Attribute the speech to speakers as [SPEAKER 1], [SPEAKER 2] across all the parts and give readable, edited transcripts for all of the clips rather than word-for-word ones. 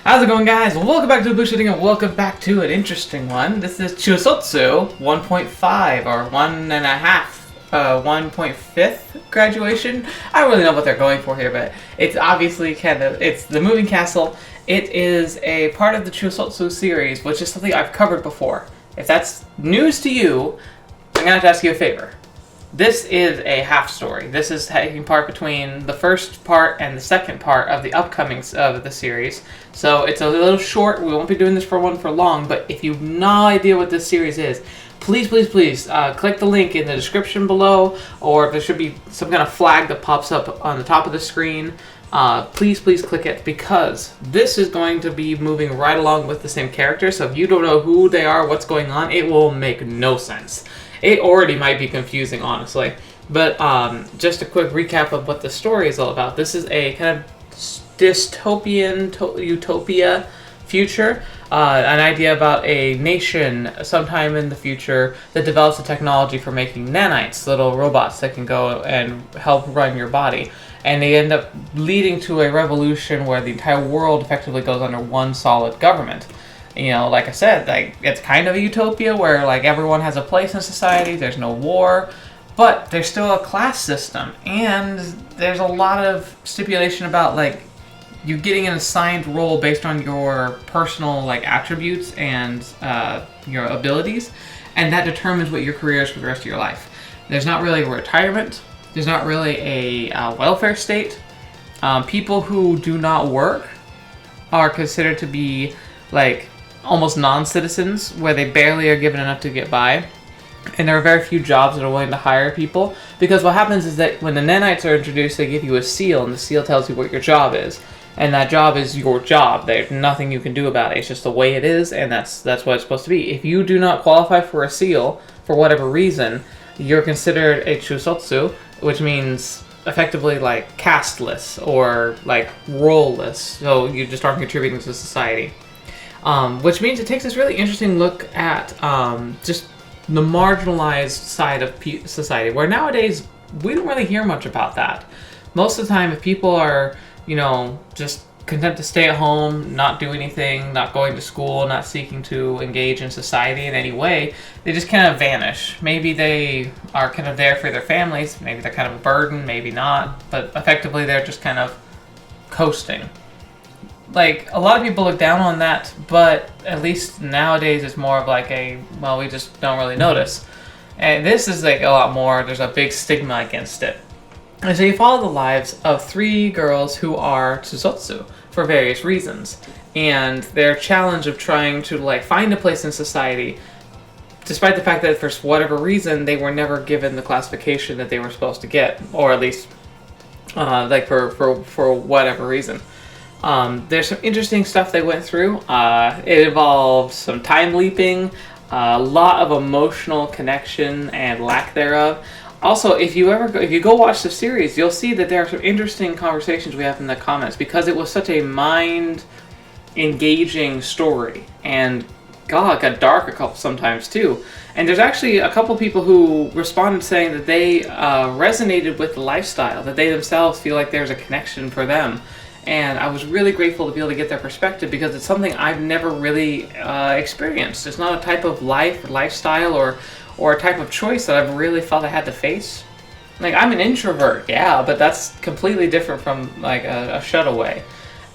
[SPEAKER 1] How's it going, guys? Welcome back to TheBlueShifting and welcome back to an interesting one. This is Chuusotsu 1.5 or 1.5 graduation. I don't really know what they're going for here, but it's obviously it's the moving castle. It is a part of the Chuusotsu series, which is something I've covered before. If that's news to you, I'm going to have to ask you a favor. This is a half story. This is taking part between the first part and the second part of the upcomings of the series. So it's a little short. We won't be doing this for long, but if you have no idea what this series is, please click the link in the description below, or there should be some kind of flag that pops up on the top of the screen. Please click it, because this is going to be moving right along with the same characters. So if you don't know who they are, what's going on, it will make no sense. It already might be confusing, honestly. But just a quick recap of what the story is all about. This is a kind of dystopian, utopia future. An idea about a nation sometime in the future that develops a technology for making nanites, little robots that can go and help run your body. And they end up leading to a revolution where the entire world effectively goes under one solid government. You know, like I said, it's kind of a utopia where everyone has a place in society, there's no war, but there's still a class system, and there's a lot of stipulation about you getting an assigned role based on your personal attributes and your abilities, and that determines what your career is for the rest of your life. There's not really a retirement, there's not really a welfare state. People who do not work are considered to be almost non-citizens, where they barely are given enough to get by. And there are very few jobs that are willing to hire people, because what happens is that when the nanites are introduced, they give you a seal, and the seal tells you what your job is. And that job is your job. There's nothing you can do about it. It's just the way it is, and that's what it's supposed to be. If you do not qualify for a seal, for whatever reason, you're considered a Chuusotsu, which means effectively casteless or role-less. So you just aren't contributing to society. Which means it takes this really interesting look at just the marginalized side of society, where nowadays we don't really hear much about that. Most of the time, if people are, just content to stay at home, not do anything, not going to school, not seeking to engage in society in any way, they just kind of vanish. Maybe they are kind of there for their families, maybe they're kind of a burden, maybe not, but effectively they're just kind of coasting. A lot of people look down on that, but at least nowadays it's more of we just don't really notice. And this is a lot more, there's a big stigma against it. And so you follow the lives of three girls who are Chuusotsu for various reasons. And their challenge of trying to find a place in society, despite the fact that for whatever reason they were never given the classification that they were supposed to get, or at least for whatever reason. There's some interesting stuff they went through. It involved some time leaping, a lot of emotional connection and lack thereof. Also, if you go watch the series, you'll see that there are some interesting conversations we have in the comments, because it was such a mind-engaging story, and God, it got dark a couple sometimes too. And there's actually a couple people who responded saying that they resonated with the lifestyle, that they themselves feel like there's a connection for them. And I was really grateful to be able to get their perspective, because it's something I've never really experienced. It's not a type of lifestyle, or a type of choice that I've really felt I had to face. I'm an introvert, yeah, but that's completely different from a shutaway.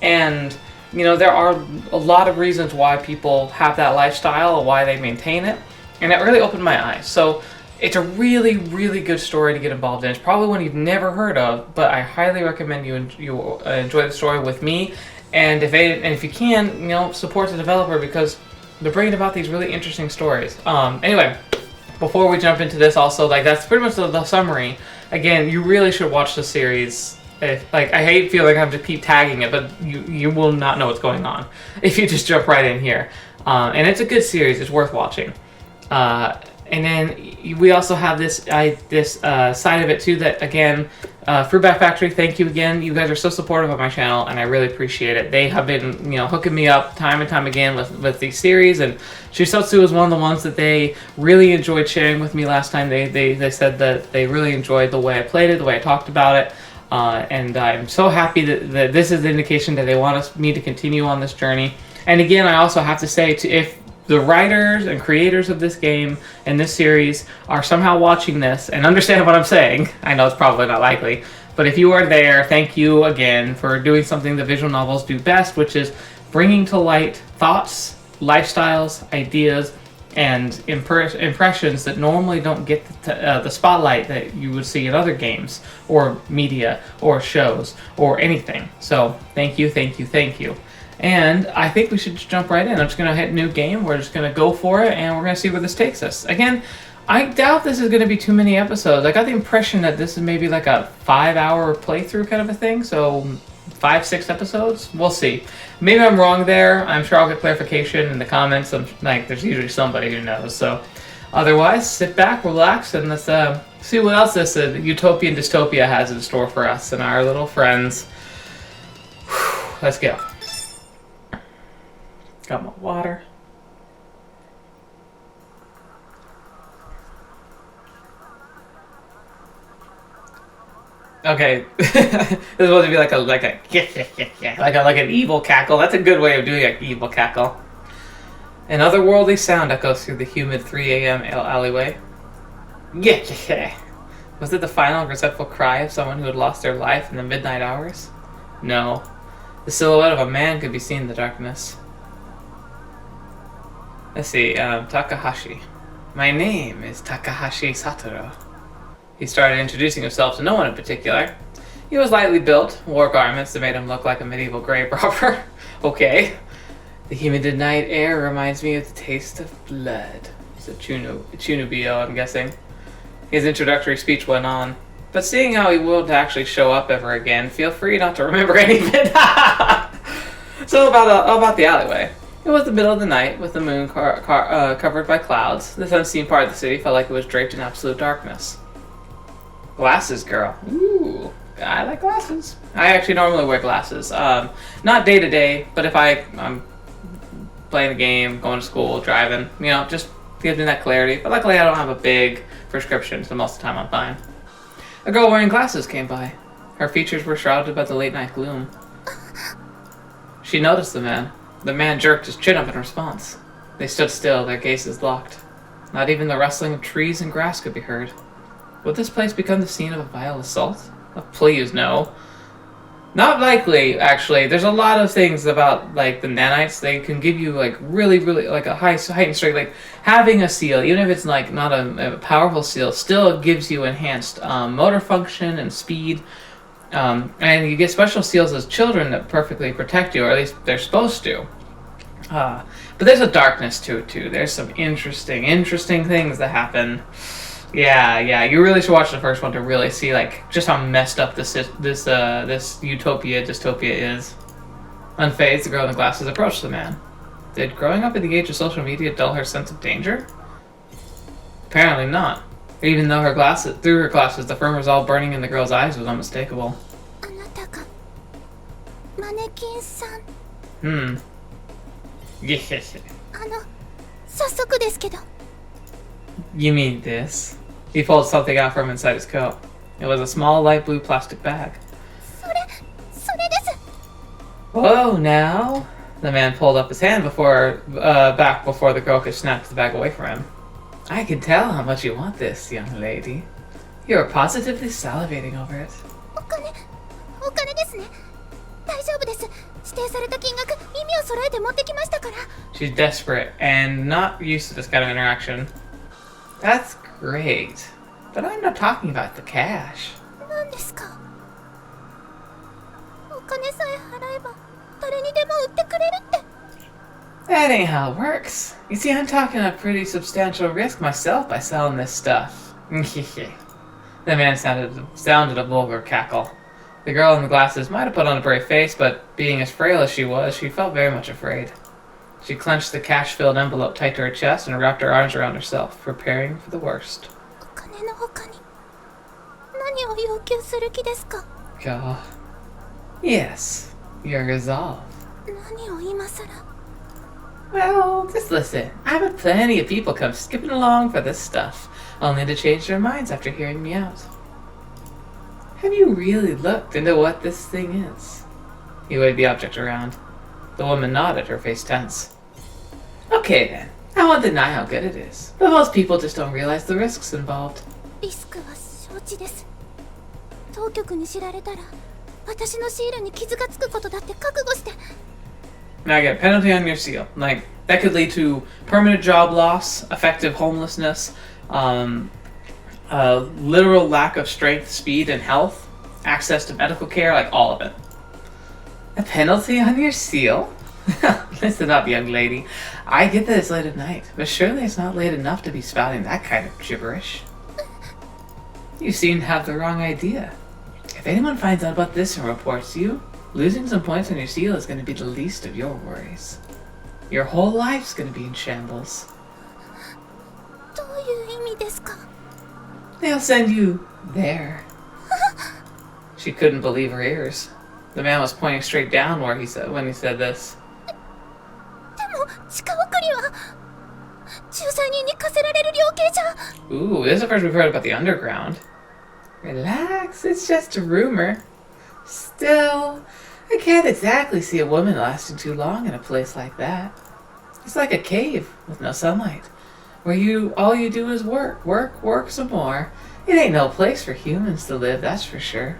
[SPEAKER 1] And there are a lot of reasons why people have that lifestyle, why they maintain it, and that really opened my eyes. So it's a really, really good story to get involved in. It's probably one you've never heard of, but I highly recommend you enjoy the story with me. And if you can, support the developer, because they're bringing about these really interesting stories. Anyway, before we jump into this, also that's pretty much the summary. Again, you really should watch the series. I hate feeling I have to keep tagging it, but you will not know what's going on if you just jump right in here. And it's a good series. It's worth watching. And then we also have this side of it too, that again, Fruit Bat Factory, thank you again. You guys are so supportive of my channel, and I really appreciate it. They have been, hooking me up time and time again with these series, and Chuusotsu was one of the ones that they really enjoyed sharing with me last time. They said that they really enjoyed the way I played it, the way I talked about it. And I'm so happy that this is the indication that they want me to continue on this journey. And again, I also have to say, if the writers and creators of this game and this series are somehow watching this and understand what I'm saying, I know it's probably not likely, but if you are there, thank you again for doing something the visual novels do best, which is bringing to light thoughts, lifestyles, ideas, and impressions that normally don't get the spotlight that you would see in other games or media or shows or anything. So thank you, thank you, thank you. And I think we should just jump right in. I'm just going to hit new game. We're just going to go for it, and we're going to see where this takes us. Again, I doubt this is going to be too many episodes. I got the impression that this is maybe like a 5-hour playthrough kind of a thing, so 5-6 episodes? We'll see. Maybe I'm wrong there. I'm sure I'll get clarification in the comments. There's usually somebody who knows. So otherwise, sit back, relax, and let's see what else this Utopian Dystopia has in store for us and our little friends. Let's go. Got my water. Okay, this is supposed to be like an evil cackle. That's a good way of doing an evil cackle. An otherworldly sound echoes through the humid 3 a.m. alleyway. Was it the final regretful cry of someone who had lost their life in the midnight hours? No. The silhouette of a man could be seen in the darkness. Let's see, Takahashi. My name is Takahashi Satoru. He started introducing himself to no one in particular. He was lightly built, wore garments that made him look like a medieval grave robber. Okay. The humid night air reminds me of the taste of blood. It's a Chunubio, I'm guessing. His introductory speech went on. But seeing how he won't actually show up ever again, feel free not to remember any of it. So about the alleyway. It was the middle of the night, with the moon covered by clouds. This unseen part of the city felt like it was draped in absolute darkness. Glasses, girl. Ooh, I like glasses. I actually normally wear glasses. Not day to day, but if I'm playing a game, going to school, driving, just gives me that clarity. But luckily I don't have a big prescription, so most of the time I'm fine. A girl wearing glasses came by. Her features were shrouded by the late night gloom. She noticed the man. The man jerked his chin up in response. They stood still, their gazes locked. Not even the rustling of trees and grass could be heard. Would this place become the scene of a vile assault? Oh, please, no. Not likely, actually. There's a lot of things about, the nanites. They can give you, really, really, a heightened strength. Like, having a seal, even if it's, not a powerful seal, still gives you enhanced motor function and speed. And you get special seals as children that perfectly protect you, or at least they're supposed to. But there's a darkness to it, too. There's some interesting things that happen. Yeah, you really should watch the first one to really see, just how messed up this Utopia Dystopia is. Unfazed, the girl in the glasses approached the man. Did growing up in the age of social media dull her sense of danger? Apparently not. Even though through her glasses, the firm resolve burning in the girl's eyes was unmistakable. Yes. You mean this? He pulled something out from inside his coat. It was a small light blue plastic bag. Whoa, now? The man pulled up his hand back before the girl could snatch the bag away from him. I can tell how much you want this, young lady. You're positively salivating over it. She's desperate and not used to this kind of interaction. That's great, but I'm not talking about the cash. That ain't how it works. You see, I'm taking a pretty substantial risk myself by selling this stuff. The man sounded a vulgar cackle. The girl in the glasses might have put on a brave face, but being as frail as she was, she felt very much afraid. She clenched the cash-filled envelope tight to her chest and wrapped her arms around herself, preparing for the worst. God. Yes, your resolve. Well, just listen. I've had plenty of people come skipping along for this stuff, only to change their minds after hearing me out. Have you really looked into what this thing is? He waved the object around. The woman nodded, her face tense. Okay then, I won't deny how good it is, but most people just don't realize the risks involved.
[SPEAKER 2] リスクは承知です。当局に知られたら、私のシールに傷がつくことだって覚悟して。
[SPEAKER 1] Now get penalty on your seal. Like, that could lead to permanent job loss, effective homelessness, literal lack of strength, speed, and health, access to medical care, like all of it. A penalty on your seal? Listen up, young lady. I get that it's late at night, but surely it's not late enough to be spouting that kind of gibberish. You seem to have the wrong idea. If anyone finds out about this and reports you, losing some points on your seal is going to be the least of your worries. Your whole life's going to be in shambles.
[SPEAKER 2] どういう意味ですか?
[SPEAKER 1] They'll send you there. She couldn't believe her ears. The man was pointing straight down when he said this.
[SPEAKER 2] でも地下送りは仲裁人に課せられる量刑じゃ。
[SPEAKER 1] Ooh, this is the first we've heard about the underground. Relax, it's just a rumor. Still, I can't exactly see a woman lasting too long in a place like that. It's like a cave with no sunlight, where all you do is work some more. It ain't no place for humans to live, that's for sure.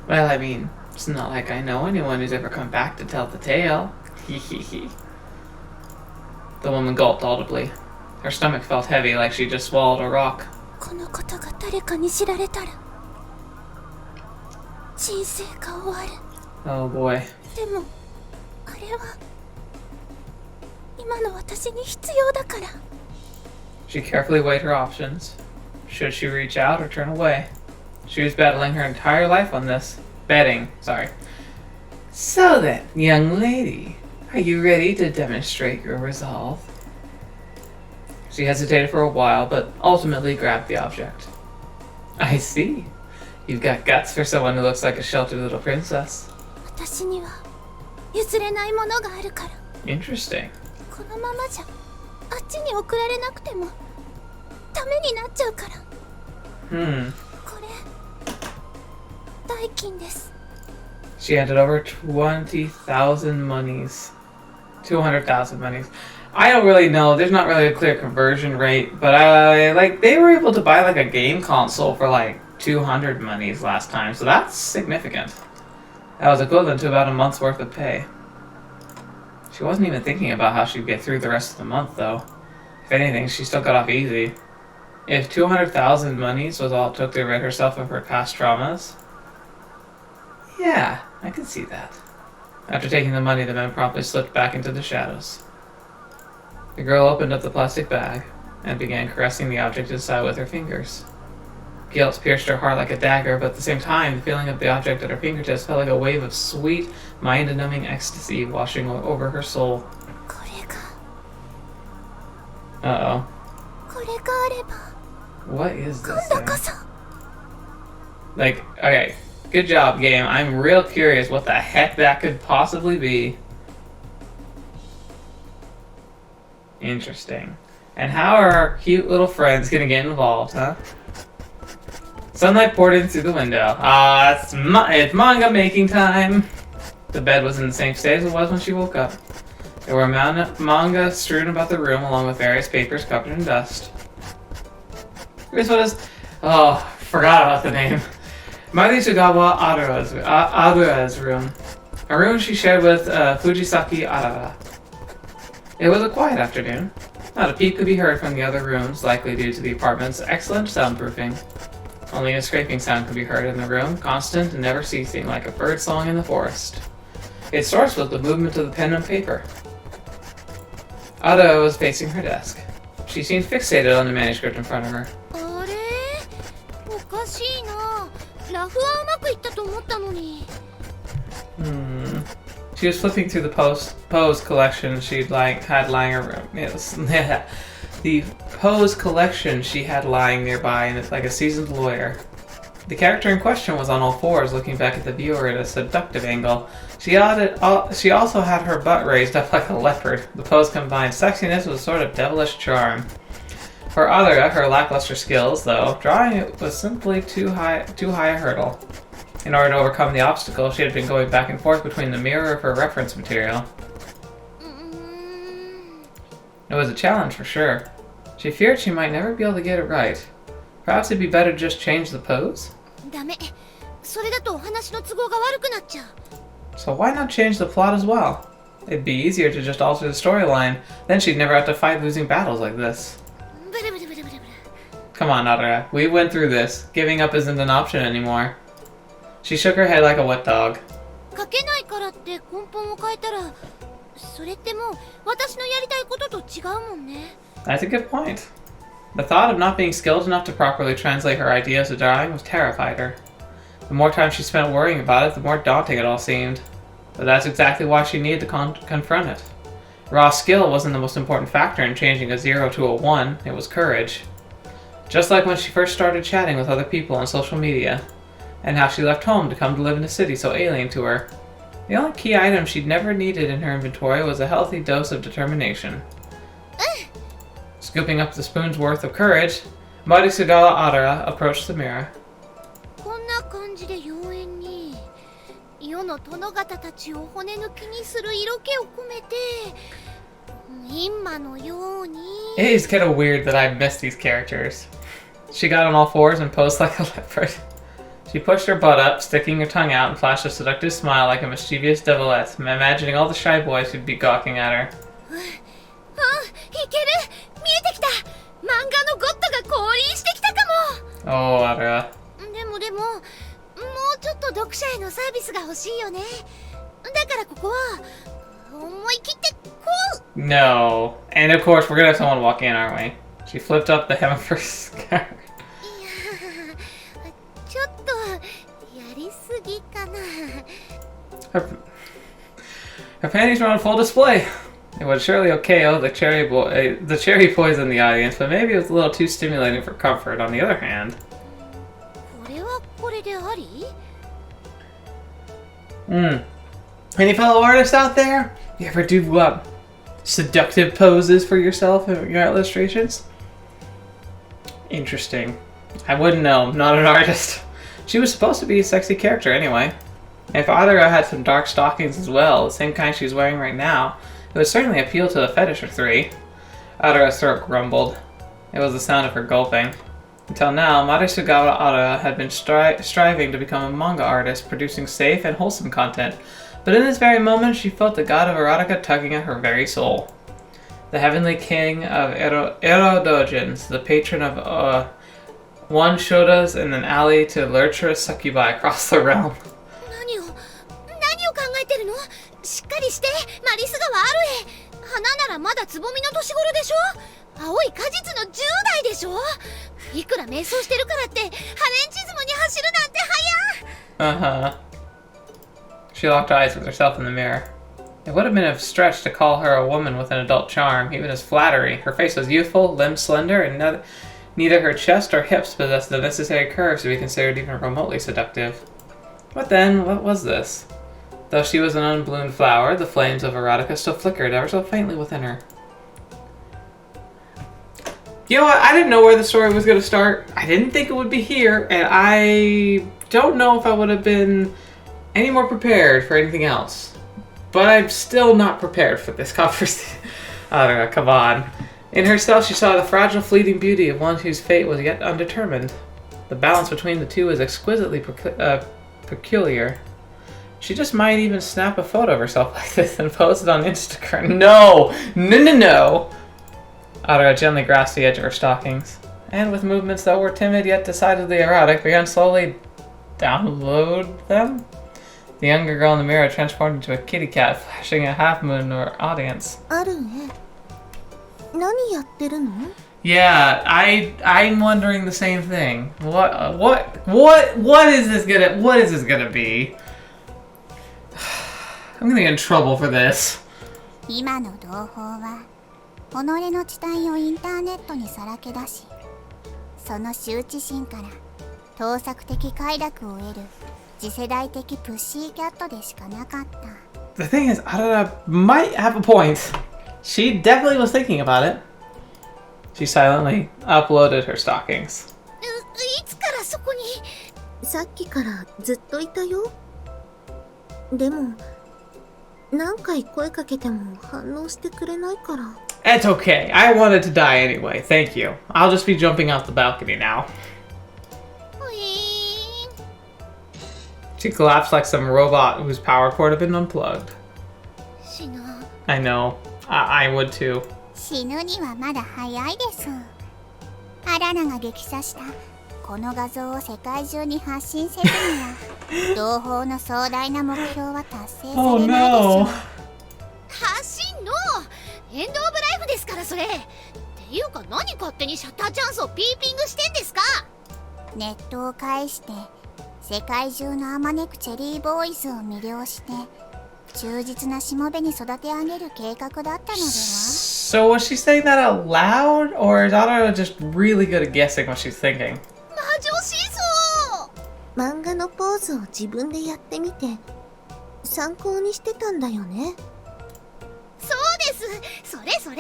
[SPEAKER 1] Well, I mean, it's not like I know anyone who's ever come back to tell the tale. Hee. The woman gulped audibly. Her stomach felt heavy, like she just swallowed a rock.
[SPEAKER 2] このことが誰かに知られたら人生が終わる。
[SPEAKER 1] Oh boy.
[SPEAKER 2] でもあれは今の私に必要だから。
[SPEAKER 1] She carefully weighed her options. Should she reach out or turn away? She was battling her entire life on this. Betting, sorry. So then, young lady, are you ready to demonstrate your resolve? She hesitated for a while, but ultimately grabbed the object. I see. You've got guts for someone who looks like a sheltered little princess.
[SPEAKER 2] 私には譲れないものがあるから。
[SPEAKER 1] Interesting.
[SPEAKER 2] このままじゃあっちに送られなくてもダメになっちゃうから。これ代金です。
[SPEAKER 1] She handed over 20,000 monies. 200,000 monies. I don't really know. There's not really a clear conversion rate, but they were able to buy like a game console for like 200 monies last time, so that's significant. That was equivalent to about a month's worth of pay. She wasn't even thinking about how she'd get through the rest of the month, though. If anything, she still got off easy. If 200,000 monies was all it took to rid herself of her past traumas, yeah, I can see that. After taking the money, the man promptly slipped back into the shadows. The girl opened up the plastic bag and began caressing the object inside with her fingers. Guilt pierced her heart like a dagger, but at the same time, the feeling of the object at her fingertips felt like a wave of sweet, mind-numbing ecstasy washing over her soul.
[SPEAKER 2] これが
[SPEAKER 1] Uh-oh.
[SPEAKER 2] これがあれば
[SPEAKER 1] What is this
[SPEAKER 2] 今度こ
[SPEAKER 1] thing?
[SPEAKER 2] そ
[SPEAKER 1] Like, okay, good job, game. I'm real curious what the heck that could possibly be. Interesting. And how are our cute little friends gonna get involved, huh? Sunlight poured in through the window. It's manga making time! The bed was in the same state as it was when she woke up. There were manga strewn about the room along with various papers covered in dust. Here's what is... Oh, forgot about the name. Marisugawa Arara's room. A room she shared with Fujisaki Arara. It was a quiet afternoon. Not a peep could be heard from the other rooms, likely due to the apartment's excellent soundproofing. Only a scraping sound could be heard in the room, constant and never ceasing, like a bird song in the forest. Its source was the movement of the pen and paper. Ada was facing her desk. She seemed fixated on the manuscript in front of her.
[SPEAKER 2] あれおかしいな。ラフはうまくいったと思ったのに。
[SPEAKER 1] She was flipping through the pose collection she'd had lying around. Yes, the pose collection she had lying nearby, and it's like a seasoned lawyer. The character in question was on all fours, looking back at the viewer at a seductive angle. She also had her butt raised up like a leopard. The pose combined sexiness with a sort of devilish charm. For Arara, her lackluster skills, though, drawing was simply too high a hurdle. In order to overcome the obstacle, she had been going back and forth between the mirror of her reference material. It was a challenge for sure. She feared she might never be able to get it right. Perhaps it'd be better to just change the pose? So why not change the plot as well? It'd be easier to just alter the storyline. Then she'd never have to fight losing battles like this. Come on, Arara. We went through this. Giving up isn't an option anymore. She shook her head like a wet dog. That's a good point. The thought of not being skilled enough to properly translate her ideas to drawing was terrified her. The more time she spent worrying about it, the more daunting it all seemed. But that's exactly why she needed to confront it. Raw skill wasn't the most important factor in changing a 0 to a 1, it was courage. Just like when she first started chatting with other people on social media, and how she left home to come to live in a city so alien to her. The only key item she'd never needed in her inventory was a healthy dose of determination. Scooping up the spoon's worth of courage, Marisugawa Arara approached the mirror. It is kind of weird that I missed these characters. She got on all fours and posed like a leopard. She pushed her butt up, sticking her tongue out, and flashed a seductive smile like a mischievous devilette, imagining all the shy boys who'd be gawking at her. Oh, Arara. No. And of course, we're gonna have someone walk in, aren't we? She flipped up the hem of her skirt. Her panties were on full display. It would surely KO the cherry boys in the audience, but maybe it was a little too stimulating for comfort on the other hand. Any fellow artists out there? You ever do seductive poses for yourself in your illustrations? Interesting. I wouldn't know. I'm not an artist. She was supposed to be a sexy character anyway. If Arara had some dark stockings as well, the same kind she's wearing right now, it would certainly appeal to a fetish or three. Arara's throat grumbled. It was the sound of her gulping. Until now, Marisugawa Arara had been striving to become a manga artist, producing safe and wholesome content. But in this very moment, she felt the god of erotica tugging at her very soul. The heavenly king of dojins, the patron of one shodas in an alley to lure succubi across the realm. She locked eyes with herself in the mirror. It would have been a stretch to call her a woman with an adult charm, even as flattery. Her face was youthful, limbs slender, and neither her chest or hips possessed the necessary curves to be considered even remotely seductive. But then, what was this? Though she was an unbloomed flower, the flames of erotica still flickered ever so faintly within her. You know what? I didn't know where the story was going to start. I didn't think it would be here, and I don't know if I would have been any more prepared for anything else. But I'm still not prepared for this conversation. I don't know, come on. In herself, she saw the fragile, fleeting beauty of one whose fate was yet undetermined. The balance between the two was exquisitely peculiar. She just might even snap a photo of herself like this and post it on Instagram. No! No! Arara gently grasped the edge of her stockings, and with movements that were timid yet decidedly erotic, began slowly download them. The younger girl in the mirror transformed into a kitty cat, flashing a half moon to her audience. Yeah, I'm wondering the same thing. What is this gonna be? I'm gonna get in trouble for this.
[SPEAKER 2] 今の同胞は己の地帯をインターネットにさらけ出し、その羞恥心から盗作的快楽を得る次世代的プッシーキャットでしかなかった。
[SPEAKER 1] The thing is, Arara might have a point. She definitely was thinking about it. She silently uploaded her stockings.
[SPEAKER 2] いつからそこに？
[SPEAKER 3] さっきからずっといたよ。でも何回声かけても反応してくれないから。
[SPEAKER 1] It's okay. I wanted to die anyway. Thank you. I'll just be jumping out the balcony now. She collapsed like some robot whose power cord had been unplugged. I know. I would too.
[SPEAKER 2] 死ぬにはまだ早いです。アララが激写したこの画像を世界中に発信せずには同胞の壮大な目標は達成されないでしょう。
[SPEAKER 4] 発信のエンドオブライフですからそれ。っていうか何勝手にシャッターチャンスをピーピングしてんですか。
[SPEAKER 2] ネットを介して世界中のあまねくチェリーボーイズを魅了して忠実なしもべに育て上げる計画だったのでは。
[SPEAKER 1] So was she saying that out loud, or is Arara just really good at guessing what she's thinking?
[SPEAKER 4] 魔女思想。
[SPEAKER 3] 漫画のポーズを自分でやってみて参考にしてたんだよね。
[SPEAKER 4] そうです。それそれ。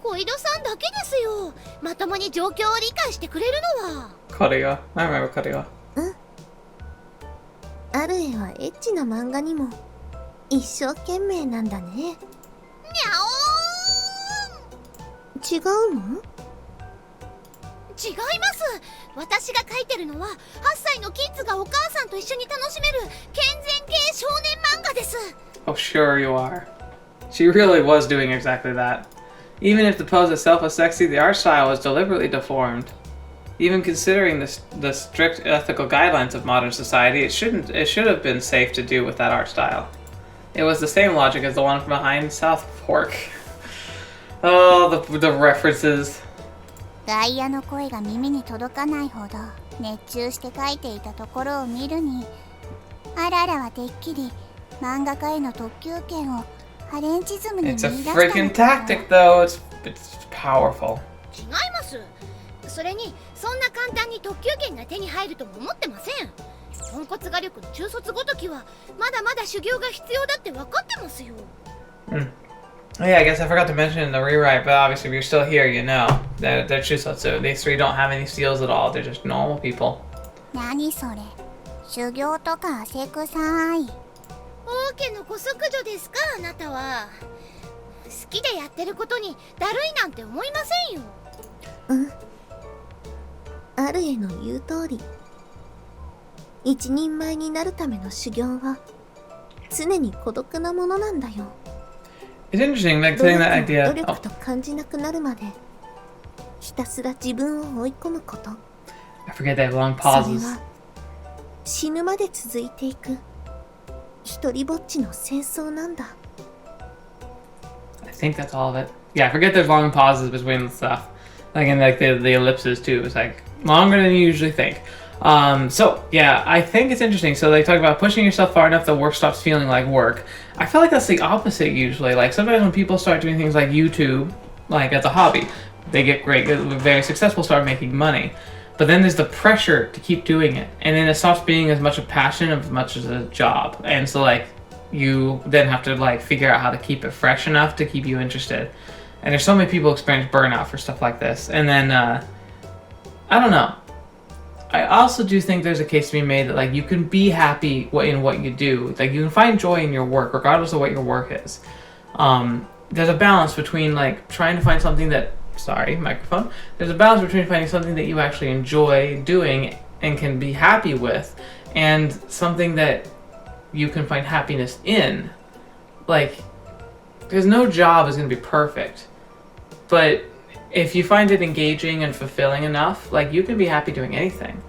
[SPEAKER 4] 小井戸さんだけですよ。まともに状況を理解してくれるのは。
[SPEAKER 1] Koiro. I remember Koiro.
[SPEAKER 3] ある絵はエッチな漫画にも一生懸命なんだね。
[SPEAKER 4] にゃ
[SPEAKER 3] 違うの？
[SPEAKER 4] おー。違います。私が描いてるのは8歳のキッズがお母さんと一緒に楽しめる健全系少年漫画です。
[SPEAKER 1] Oh, sure you are. She really was doing exactly that. Even if the pose itself was sexy, the art style was deliberately deformed. Even considering the strict ethical guidelines of modern society, it should have been safe to do with that art style. It was the same logic as the one from behind South Fork. Oh, the references.
[SPEAKER 2] 外野の声が耳に届かないほど熱中して描いていたところを見るに、アララはてっきり漫画家への特急券をハレンチズムに見
[SPEAKER 1] It's
[SPEAKER 2] 出
[SPEAKER 1] a
[SPEAKER 2] したの
[SPEAKER 1] freaking tactic, though. It's powerful.
[SPEAKER 4] 違います。それにそんな簡単に特急券が手に入るとも思ってません。ポンコツ画力の中卒ごときはまだまだ修行が必要だって分かってますよ。
[SPEAKER 1] Yeah, I guess I forgot to mention in the rewrite, but obviously if you're still here, you know. They're Chuusotsu. These three don't have any skills at all. They're just normal people.
[SPEAKER 2] 何それ、修行とか汗臭い。
[SPEAKER 4] 王家のご息女ですか、あなたは。好きでやってることにだるいなんて思いませんよ。
[SPEAKER 3] ある絵の言う通り、一人前になるための修行は常に孤独なものなんだよ。
[SPEAKER 1] It's interesting, like saying that
[SPEAKER 3] 努
[SPEAKER 1] idea.
[SPEAKER 3] 力と感じなくなるまでひたすら自分を追い込むこと。
[SPEAKER 1] I forget they have long
[SPEAKER 3] それ
[SPEAKER 1] pauses.
[SPEAKER 3] は死ぬまで続いていく一人ぼっちの戦争なんだ。
[SPEAKER 1] I think that's all of it. Yeah, I forget there's long pauses between the stuff. Like in like the ellipses too. It's like longer than you usually think. So yeah, I think it's interesting. So they talk about pushing yourself far enough that work stops feeling like work. I feel like that's the opposite usually. Like sometimes when people start doing things like YouTube, like as a hobby, they get great, very successful, start making money. But then there's the pressure to keep doing it, and then it stops being as much a passion as much as a job. And so like you then have to like figure out how to keep it fresh enough to keep you interested. And there's so many people experience burnout for stuff like this. And then I don't know. I also do think there's a case to be made that like you can be happy in what you do. Like you can find joy in your work regardless of what your work is. There's a balance between like trying to find something that, sorry, microphone. There's a balance between finding something that you actually enjoy doing and can be happy with, and something that you can find happiness in. Like, because no job is going to be perfect, but if you find it engaging and fulfilling enough, like you can be happy doing anything.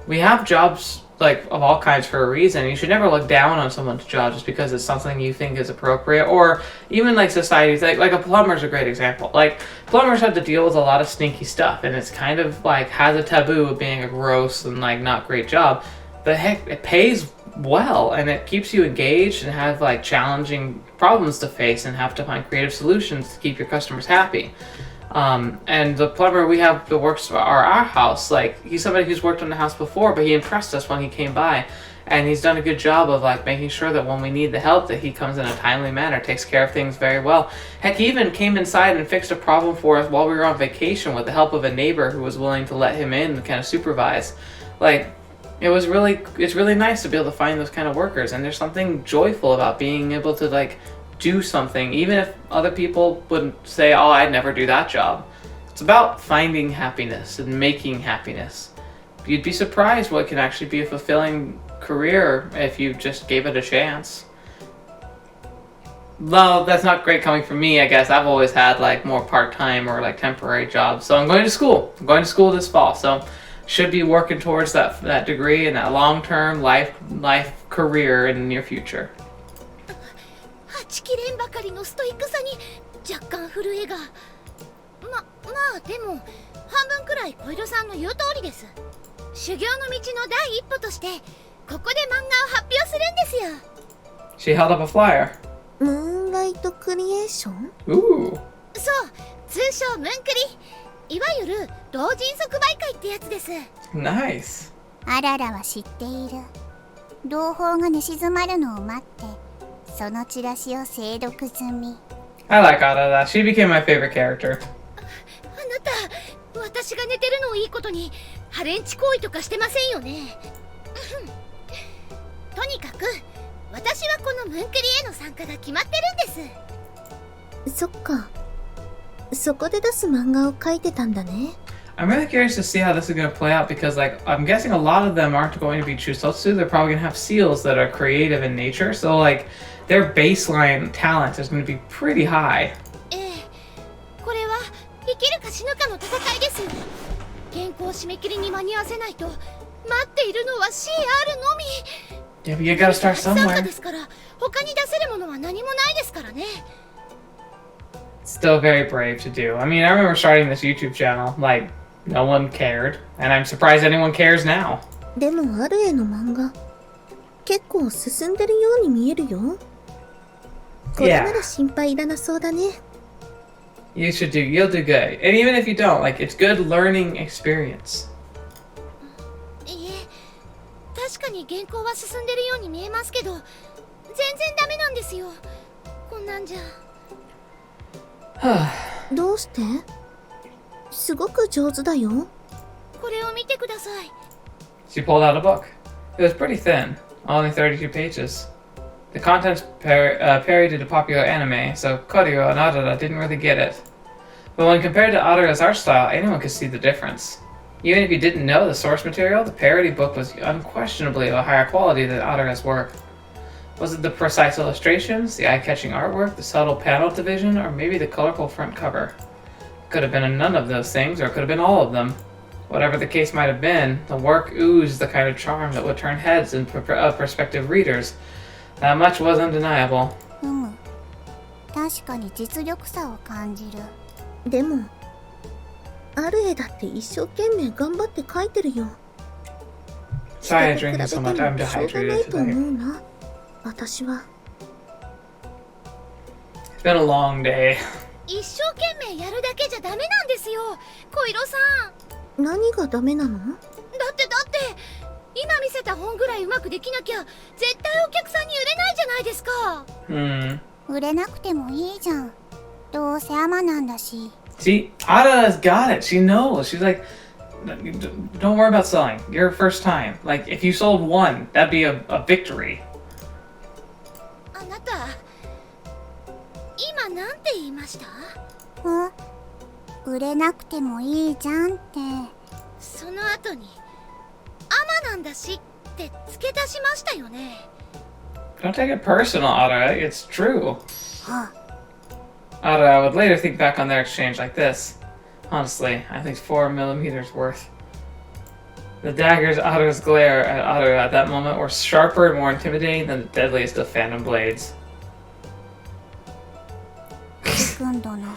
[SPEAKER 1] We have jobs like of all kinds for a reason. You should never look down on someone's job just because it's something you think is appropriate, or even like societies, like a plumber's a great example. Like plumbers have to deal with a lot of stinky stuff, and it's kind of like has a taboo of being a gross and like not great job. But heck, it pays well, and it keeps you engaged and have like challenging problems to face and have to find creative solutions to keep your customers happy. And the plumber we have that works for our house, like he's somebody who's worked on the house before, but he impressed us when he came by. And he's done a good job of like making sure that when we need the help that he comes in a timely manner, takes care of things very well. Heck, he even came inside and fixed a problem for us while we were on vacation with the help of a neighbor who was willing to let him in and kind of supervise. Like, it's really nice to be able to find those kind of workers, and there's something joyful about being able to like do something, even if other people wouldn't say, oh, I'd never do that job. It's about finding happiness and making happiness. You'd be surprised what can actually be a fulfilling career if you just gave it a chance. Well, that's not great coming from me, I guess. I've always had like more part-time or like temporary jobs. So I'm going to school. I'm going to school this fall. So should be working towards that degree and that long-term life career in the near future.
[SPEAKER 4] はちきれんばかりのストイックさに若干震えが。まあでも半分くらい小色さんの言う通りです。修行の道の第一歩としてここで漫画を発表するんですよ。
[SPEAKER 1] She held up a flyer.
[SPEAKER 3] ムーンライトクリエーション
[SPEAKER 1] Ooh.
[SPEAKER 4] そう、通称ムンクリ。いわゆる同人即売会ってやつです。
[SPEAKER 1] Nice.
[SPEAKER 2] アララは知っている。同胞が寝静まるのを待って、そのチラシを精読済み。
[SPEAKER 1] I like Arara. She became my favorite character.
[SPEAKER 4] あなた、私が寝てるのをいいことにハレンチ行為とかしてませんよね。とにかく私はこのムンクリへの参加が決まってるんです。
[SPEAKER 3] そっか。そこで出す漫画を描いてたんだね。
[SPEAKER 1] I'm really curious to see how this is going to play out because, like, I'm guessing a lot of them aren't going to be Chuusotsu. They're probably going to have seals that are creative in nature. So, like, their baseline talent is going to be pretty high.
[SPEAKER 4] これは生きるか死ぬかの戦いです。原稿締め切りに間に合わせないと待っているのは CR のみ。
[SPEAKER 1] Yeah, but you gotta start
[SPEAKER 4] 参加
[SPEAKER 1] somewhere.
[SPEAKER 4] ですから他に出せるものは何もないですからね。
[SPEAKER 1] Still very brave to do. I mean, I remember starting this YouTube channel, like, no one cared. And I'm surprised anyone cares now.
[SPEAKER 3] でもある絵の漫画結構進んでるように見えるよ。これなら心配いらなそうだね。
[SPEAKER 1] You'll do good. And even if you don't, like, it's good learning experience.
[SPEAKER 4] いえ、確かに原稿は進んでるように見えますけど、全然ダメなんですよ。こんなんじゃ。
[SPEAKER 3] どうして？すごく上手だよ。
[SPEAKER 4] これを見てください。
[SPEAKER 1] She pulled out a book. It was pretty thin, only 32 pages. The contents parodied a popular anime, so Koiro and Arara didn't really get it. But when compared to Arara's art style, anyone could see the difference. Even if you didn't know the source material, the parody book was unquestionably of a higher quality than Arara's work. Was it the precise illustrations, the eye-catching artwork, the subtle panel division, or maybe the colorful front cover? It could have been none of those things, or it could have been all of them. Whatever the case might have been, the work oozed the kind of charm that would turn heads in prospective readers. That much was undeniable.
[SPEAKER 2] 確かに実力差を感じる。
[SPEAKER 3] でもある絵だって一生懸命頑張って描いてるよ。
[SPEAKER 1] Sorry, I'm
[SPEAKER 3] 人と
[SPEAKER 1] drinking
[SPEAKER 3] 比
[SPEAKER 1] so
[SPEAKER 3] べ
[SPEAKER 1] much.
[SPEAKER 3] て
[SPEAKER 1] I'm
[SPEAKER 3] もしょうがな
[SPEAKER 1] dehydrated
[SPEAKER 3] いと思
[SPEAKER 1] today.
[SPEAKER 3] うな。私は。
[SPEAKER 1] It's been a long day.
[SPEAKER 4] 一生懸命やるだけじゃダメなんですよ、小色さん。
[SPEAKER 3] 何がダメなの？
[SPEAKER 4] だって今見せた本ぐらいうまくできなきゃ絶対お客さんに売れないじゃないですか。
[SPEAKER 2] 売れなくてもいいじゃん。どうせアマなんだし。
[SPEAKER 1] See, Ara's got it. She knows. She's like, don't worry about selling. Your first time. Like, if you sold one, that'd be a victory.
[SPEAKER 4] あなた、今なんて言いました？
[SPEAKER 2] 売れなくてもいいじゃんって。
[SPEAKER 4] その後にアマなんだしって付け足しましたよね。
[SPEAKER 1] Don't take it personal, Arara. It's true. Arara would later think back on their exchange like this. Honestly, I think 4 millimeters worth. The daggers Arara's glare at Arara at that moment were sharper and more intimidating than the deadliest of phantom blades.
[SPEAKER 2] 君殿、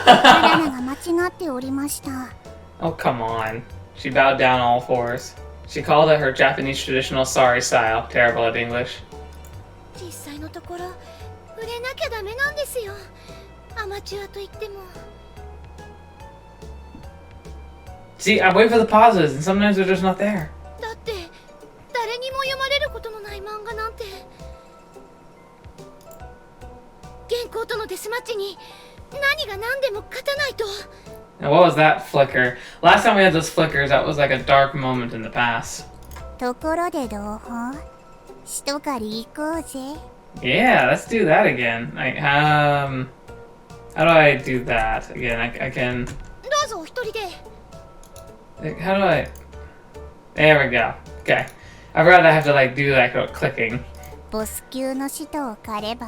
[SPEAKER 2] アラナが間違っておりました。
[SPEAKER 1] Oh, come on. She bowed down all fours. She called it her Japanese traditional sari style. Terrible at English.
[SPEAKER 4] 実際のところ売れなきゃダメなんですよ。アマチュアと言っても。
[SPEAKER 1] See, I wait for the pauses, and sometimes they're just not there.
[SPEAKER 4] だって誰にも読まれることの何が何でも勝たないと。
[SPEAKER 1] Now, what was that flicker? Last time we had those flickers, that was like a dark moment in the past.
[SPEAKER 2] ところで同胞、一狩り行こうぜ。
[SPEAKER 1] Yeah, let's do that again. How do I do that again? I can.
[SPEAKER 4] どうぞお一人で。
[SPEAKER 1] How do I? There we go. Okay. I'd rather have to like do like a clicking.
[SPEAKER 2] ボス級の使徒を狩れば、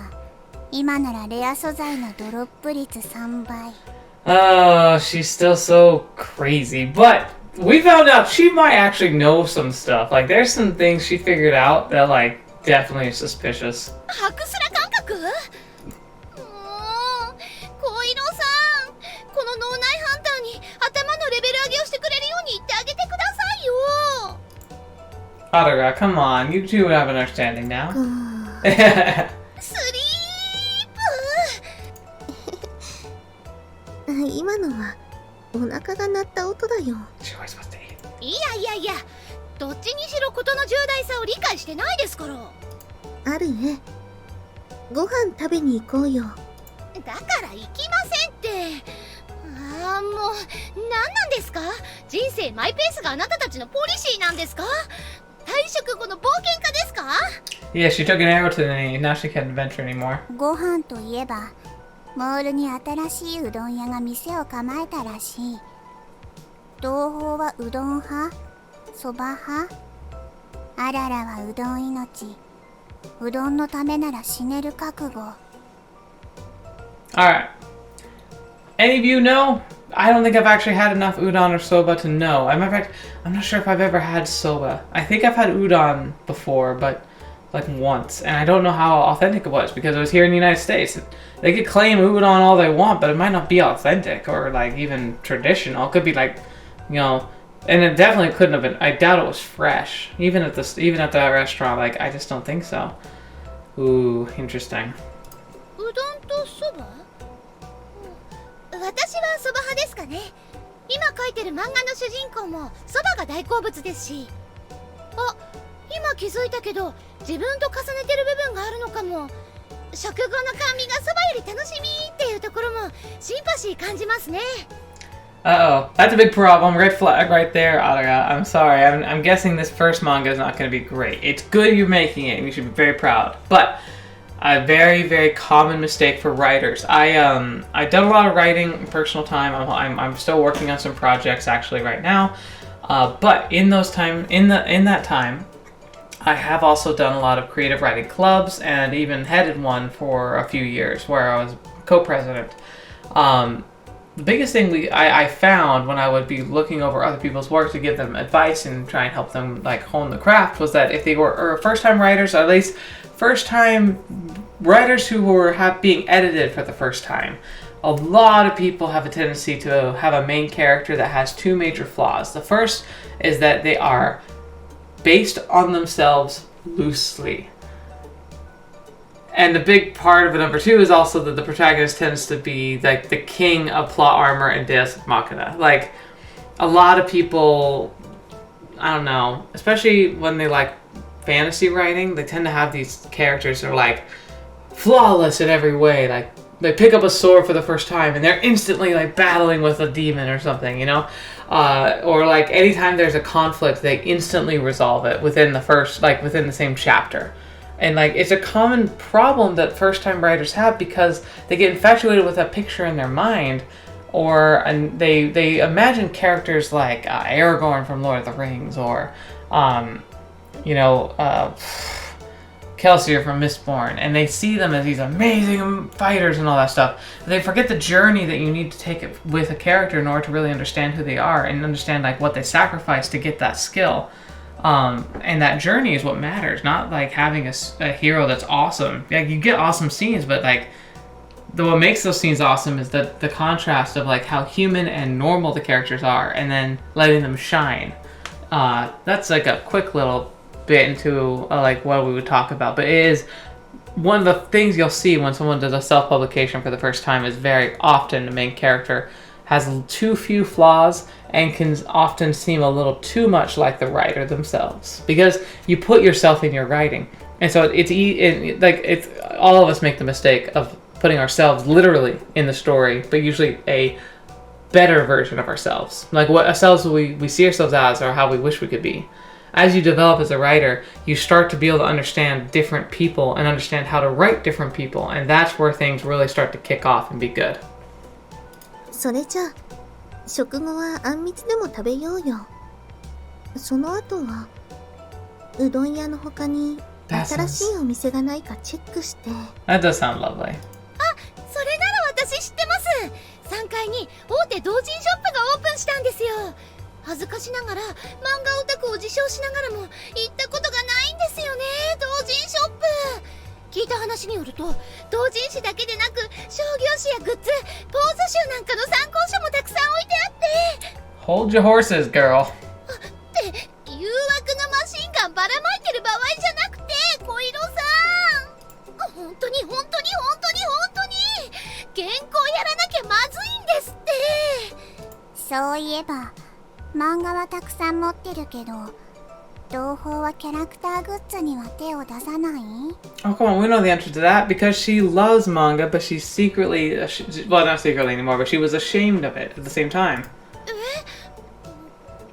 [SPEAKER 2] 今ならレア素材のドロップ率3倍。
[SPEAKER 1] Oh, she's still so crazy. But we found out she might actually know some stuff. Like, there's some things she figured out that, like, definitely suspicious.
[SPEAKER 4] ハクスラ感覚？もう、小色さん、この脳内ハンターに頭のレベル上げをしてくれるように言ってあげてくださいよ。
[SPEAKER 1] Arara, come on. You two have an understanding now.
[SPEAKER 4] スリ
[SPEAKER 3] 今のはお腹が鳴った音だよ。
[SPEAKER 1] She always supposed to eat.
[SPEAKER 4] ープ。いや、どっちにしろ事の重大さを理解してないですから。
[SPEAKER 3] あるね。ご飯食べに行こうよ。
[SPEAKER 4] だから行きませんって。ああ、もう、何なんですか？人生マイペースがあなたたちのポリシーなんですか？退職後の冒険家ですか？
[SPEAKER 1] Yeah, she took an arrow to the knee. Now she can't adventure anymore.
[SPEAKER 2] ご飯といえば、モールに新しいうどん屋が店を構えたらしい。同胞はうどん派？そば派？あららはうどん命。うどんのためなら死ねる覚悟。
[SPEAKER 1] Alright. Any of you know? I don't think I've actually had enough udon or soba to know. I'm not sure if I've ever had soba. I think I've had udon before, but like once. And I don't know how authentic it was because it was here in the United States. They could claim udon all they want, but it might not be authentic or like even traditional. It could be like, you know, and it definitely couldn't have been. I doubt it was fresh. Even at the restaurant, like I just don't think so. Ooh, interesting.
[SPEAKER 4] うどんとそば？私はそば派ですかね。今描いてる漫画の主人公もそばが大好物ですし。あ、今気づいたけど自分と重ねてる部分があるのかも。食後の甘味がそばより楽しみっていうところもシンパシー感じますね。
[SPEAKER 1] Uh-oh, that's a big problem. Red flag right there, Arara. I'm sorry. I'm guessing this first manga is not going to be great. It's good you're making it, and you should be very proud. But a very, very common mistake for writers. I've done a lot of writing in personal time. I'm still working on some projects actually right now. But in that time, I have also done a lot of creative writing clubs and even headed one for a few years where I was co-president. The biggest thing I found when I would be looking over other people's work to give them advice and try and help them like hone the craft was that if they were first-time writers, or at least first-time writers who were being edited for the first time, a lot of people have a tendency to have a main character that has two major flaws. The first is that they are based on themselves loosely. And the big part of it, number two, is also that the protagonist tends to be like the king of plot armor and Deus Ex Machina. Like, a lot of people, I don't know, especially when they like fantasy writing, they tend to have these characters that are like flawless in every way. Like, they pick up a sword for the first time and they're instantly like battling with a demon or something, you know? Or like anytime there's a conflict, they instantly resolve it within the same chapter. And like it's a common problem that first-time writers have because they get infatuated with a picture in their mind, and they imagine characters like Aragorn from Lord of the Rings, or Kelsier from Mistborn, and they see them as these amazing fighters and all that stuff. They forget the journey that you need to take it with a character in order to really understand who they are and understand like what they sacrifice to get that skill. And that journey is what matters, not like having a hero that's awesome. Like, you get awesome scenes, but like what makes those scenes awesome is the contrast of like how human and normal the characters are, and then letting them shine. That's like a quick little bit into like what we would talk about, but it is one of the things you'll see when someone does a self-publication for the first time is very often the main character has too few flaws and can often seem a little too much like the writer themselves because you put yourself in your writing, and so it's all of us make the mistake of putting ourselves literally in the story, but usually a better version of ourselves. Like what ourselves we see ourselves as or how we wish we could be. As you develop as a writer, you start to be able to understand different people and understand how to write different people, and that's where things really start to kick off and be good.
[SPEAKER 3] それじゃあ食後はあんみつでも食べようよ。その後はうどん屋の他に新しいお店がないかチェックして。
[SPEAKER 1] That does sound lovely.
[SPEAKER 4] それなら私知ってます。3階に大手同人ショップがオープンしたんですよ。恥ずかしながら漫画オタクを自称しながらも行ったことがないんですよね、同人ショップ。聞いた話によると同人誌だけでなく商業誌やグッズ、ポーズ集なんかの参考書もたくさん置いてあって。
[SPEAKER 1] Hold your horses, girl.
[SPEAKER 4] って誘惑のマシンガンばらまいてる場合じゃなくて、小色さん、本当に原稿やらなきゃまずいんですって。
[SPEAKER 2] そういえば漫画はたくさん持ってるけど、同胞はキャラクターグッズには手を出さない？
[SPEAKER 1] Oh, come on, we know the answer to that because she loves manga, but she's secretly, well, not secretly anymore, but she was ashamed of it at the same time.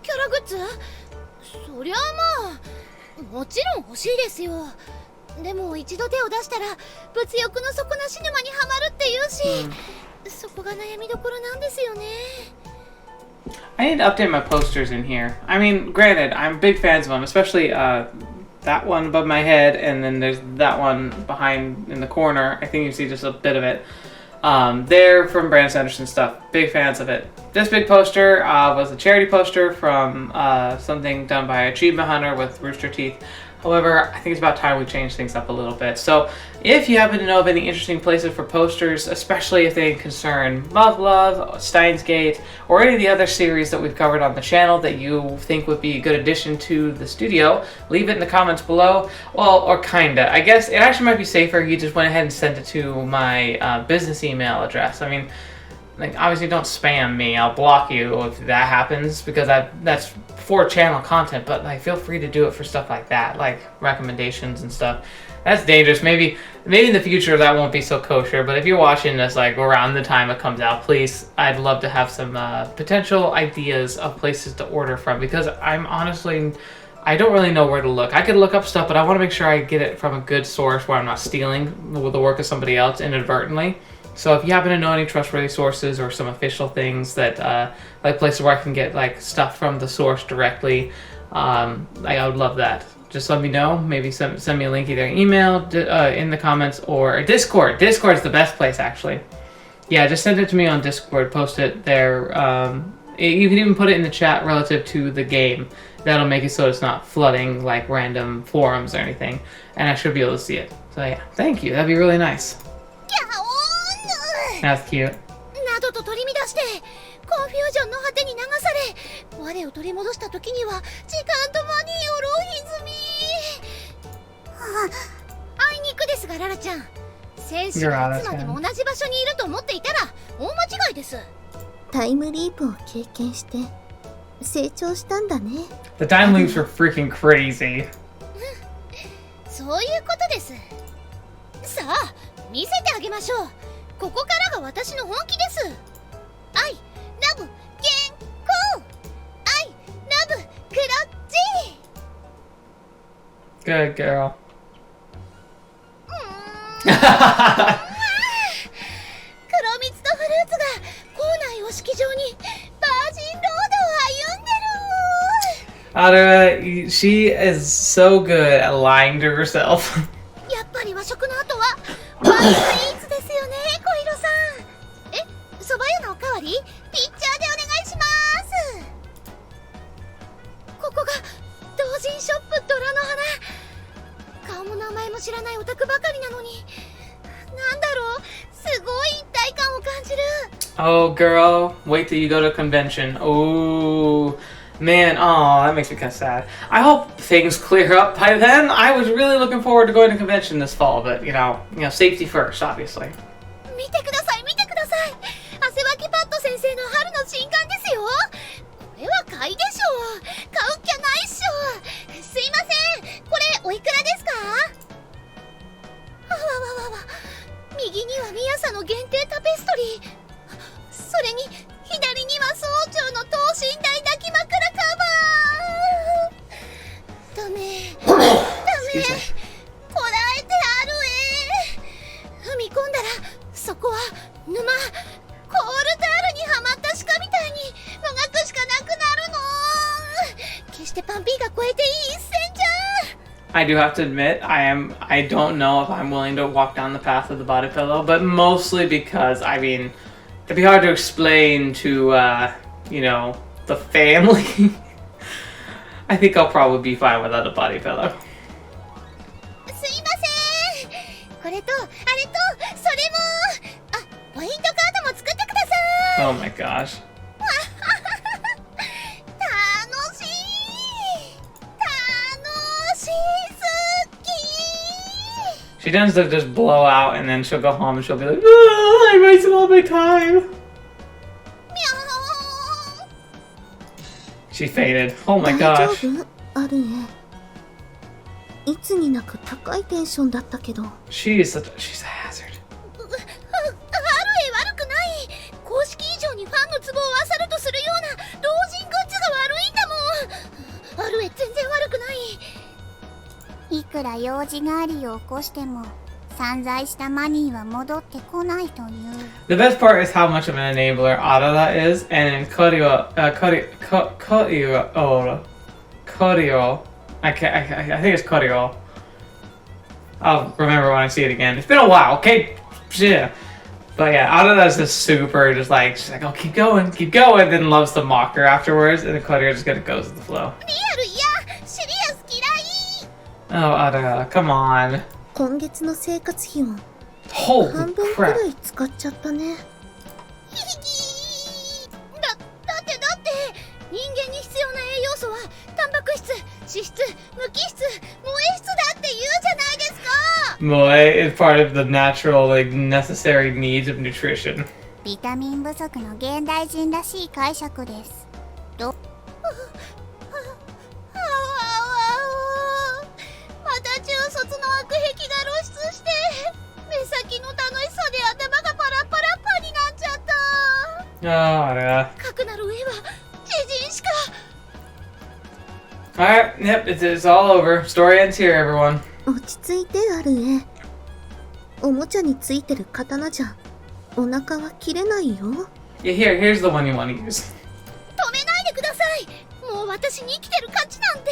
[SPEAKER 4] キャラグッズ？そりゃまあもちろん欲しいですよ。でも一度手を出したら物欲の底なし沼にはまるっていうし、そこが悩みどころなんですよね。
[SPEAKER 1] I need to update my posters in here. I mean, granted, I'm big fans of them, especially that one above my head, and then there's that one behind in the corner. I think you see just a bit of it. They're from Brandon Sanderson stuff. Big fans of it. This big poster was a charity poster from something done by Achievement Hunter with Rooster Teeth. However, I think it's about time we change things up a little bit. So if you happen to know of any interesting places for posters, especially if they concern Love, Steins Gate, or any of the other series that we've covered on the channel that you think would be a good addition to the studio, leave it in the comments below. Well, or kinda. I guess it actually might be safer if you just went ahead and sent it to my business email address. I mean, like, obviously don't spam me. I'll block you if that happens because that's for channel content, but like feel free to do it for stuff like that, like recommendations and stuff. That's dangerous. Maybe in the future that won't be so kosher, but if you're watching this like around the time it comes out, please, I'd love to have some potential ideas of places to order from because I'm honestly, I don't really know where to look. I could look up stuff, but I want to make sure I get it from a good source where I'm not stealing the work of somebody else inadvertently. So if you happen to know any trustworthy sources or some official things that, like places where I can get like stuff from the source directly, I would love that. Just let me know. Maybe send me a link, either email in the comments or Discord. Discord is the best place actually. Yeah, just send it to me on Discord. Post it there. You can even put it in the chat relative to the game. That'll make it so it's not flooding like random forums or anything, and I should be able to see it. So yeah, thank you. That'd be really nice. That's cute.
[SPEAKER 4] などと取り乱してコンフュージョンの果てに流され、我を取り戻した時には時間とマニーを浪費済み。あいにくですがララちゃん、戦士がいつまでも同じ場所にいると思っていたら大間違いです。
[SPEAKER 3] タイムリープを経験して成長したんだね。
[SPEAKER 1] The time leaps were freaking crazy.
[SPEAKER 4] そういうことです。さあ見せてあげましょう。ここからが私の本気です。I love 原稿。I love クロッチ。
[SPEAKER 1] Good girl.
[SPEAKER 4] 黒蜜とフルーツが校内を式場にバージンロードを歩んでる。
[SPEAKER 1] Arara, she is so good at lying to herself.
[SPEAKER 4] やっぱり和食の後はワンスイーツですよね、小色さん。蕎麦屋のおかわりピッチャーでお願いします。ここが同人ショップドラの花。顔も名前も知らないオタクばかりなのに、なんだろう、すごい一体感を感じる。
[SPEAKER 1] Oh girl, wait till you go to a convention. Oh man, oh, that makes me kind of sad. I hope things clear up by then. I was really looking forward to going to convention this fall, but you know, safety first, obviously.
[SPEAKER 4] 見てください、見てください。汗わきパッド先生の春の新刊ですよ。これは買いでしょう。買うっきゃないっしょ。すいません、これおいくらですか？わわわわわ。右には宮
[SPEAKER 1] I do have to admit, I don't know if I'm willing to walk down the path of the body pillow, but mostly because, I mean, it'd be hard to explain to, you know, the family. I think I'll probably be fine without a body pillow.
[SPEAKER 4] すいません。これとあれとそれも。あ、ポイントカードも作ってください。
[SPEAKER 1] Oh my gosh.
[SPEAKER 4] 楽しい。楽しすぎ。
[SPEAKER 1] She tends to just blow out and then she'll go home and she'll be like, oh, I wasted all my time. She faded. Oh my
[SPEAKER 3] 大丈
[SPEAKER 1] gosh.
[SPEAKER 3] 夫あるね。いつになく高いテンションだったけど。
[SPEAKER 1] She's a hazard.
[SPEAKER 4] アロエ悪くない。公式以上にファンのツボを漁るとするような同人グッズが悪いんだもん。アロエ全然悪くない。
[SPEAKER 2] いくら用事代わりを起こしても散財したマニーは戻ってこないという。
[SPEAKER 1] The best part is how much of an enabler Arara is, and in Koiro, I think it's Koiro. I'll remember when I see it again. It's been a while, okay? Yeah. But yeah, Arara's just super, just like, she's like, oh, keep going, then loves to mock her afterwards, and then Koiro just kind of goes with the flow.
[SPEAKER 4] リアル嫌。シリアス嫌い。
[SPEAKER 1] Oh, Arara, come on.
[SPEAKER 3] 今月の生活費を
[SPEAKER 1] Holy
[SPEAKER 3] 半分くら
[SPEAKER 1] crap.
[SPEAKER 3] い使っちゃったね。
[SPEAKER 4] ヒヒだって人間に必要な栄養素はタンパク質、脂質、無機質、萌え質だって言うじゃないですか。
[SPEAKER 1] Moe is part of the natural, like, necessary needs of nutrition.
[SPEAKER 2] ビタミン不足の現代人らしい解釈です。
[SPEAKER 4] また中卒の悪癖が露出して目先の楽しさで頭がパラパラパになっちゃった。
[SPEAKER 1] Oh, Arara.
[SPEAKER 4] かくなる上は知人しか。
[SPEAKER 1] Alright, yep, it's all over. Story ends here, everyone.
[SPEAKER 3] 落ち着いてあるね。おもちゃについてる刀じゃお腹は切れないよ。
[SPEAKER 1] Yeah, here's the one you want to use.
[SPEAKER 4] 止めないでください。もう私に生きてる価値なんて。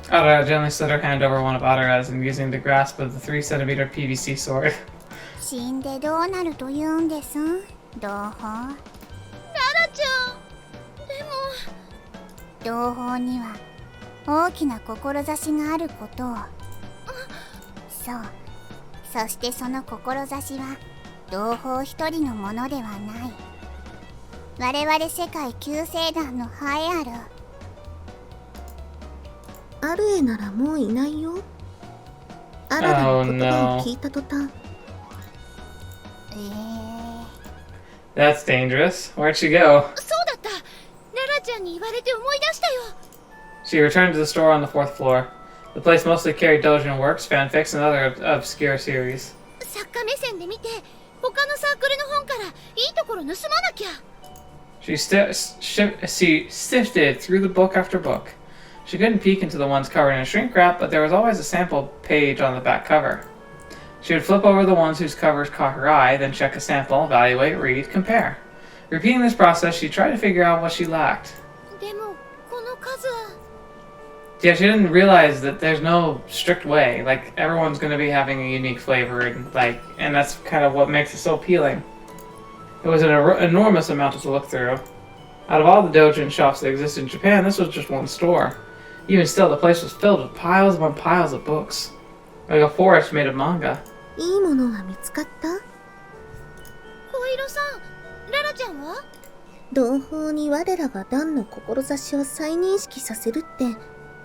[SPEAKER 1] Arara gently slid her hand over one of Arara's and using the grasp of the 3-centimeter PVC sword.
[SPEAKER 2] 死んでどうなると言うんです同胞。
[SPEAKER 4] ララちゃん。でも
[SPEAKER 2] 同胞には大きな志があることを。そう。そしてその志は同胞一人のものではない。我々世界救世団の栄えある。
[SPEAKER 3] アルエならもういないよ。アララの言葉を聞いた途端。
[SPEAKER 1] That's dangerous. Where'd she go?
[SPEAKER 4] そうだった。ララちゃんに言われて思い出したよ。
[SPEAKER 1] She returned to the store on the 4th floor. The place mostly carried doujin works, fanfics, and other obscure series.
[SPEAKER 4] 作家目線で見て他のサークルの本からいいところ盗まなきゃ。
[SPEAKER 1] She sifted through the book after book. She couldn't peek into the ones covered in shrink wrap, but there was always a sample page on the back cover. She would flip over the ones whose covers caught her eye, then check a sample, evaluate, read, compare. Repeating this process, she tried to figure out what she lacked.
[SPEAKER 4] でもこの数。
[SPEAKER 1] Yeah, she didn't realize that there's no strict way. Like, everyone's going to be having a unique flavor, and that's kind of what makes it so appealing. It was an enormous amount to look through. Out of all the doujin shops that exist in Japan, this was just one store. Even still, the place was filled with piles upon piles of books. Like a forest made of manga.
[SPEAKER 3] いいものは見つかった？
[SPEAKER 4] 小色さん、ララちゃんは？
[SPEAKER 3] 同胞に我らが団の志を再認識させるって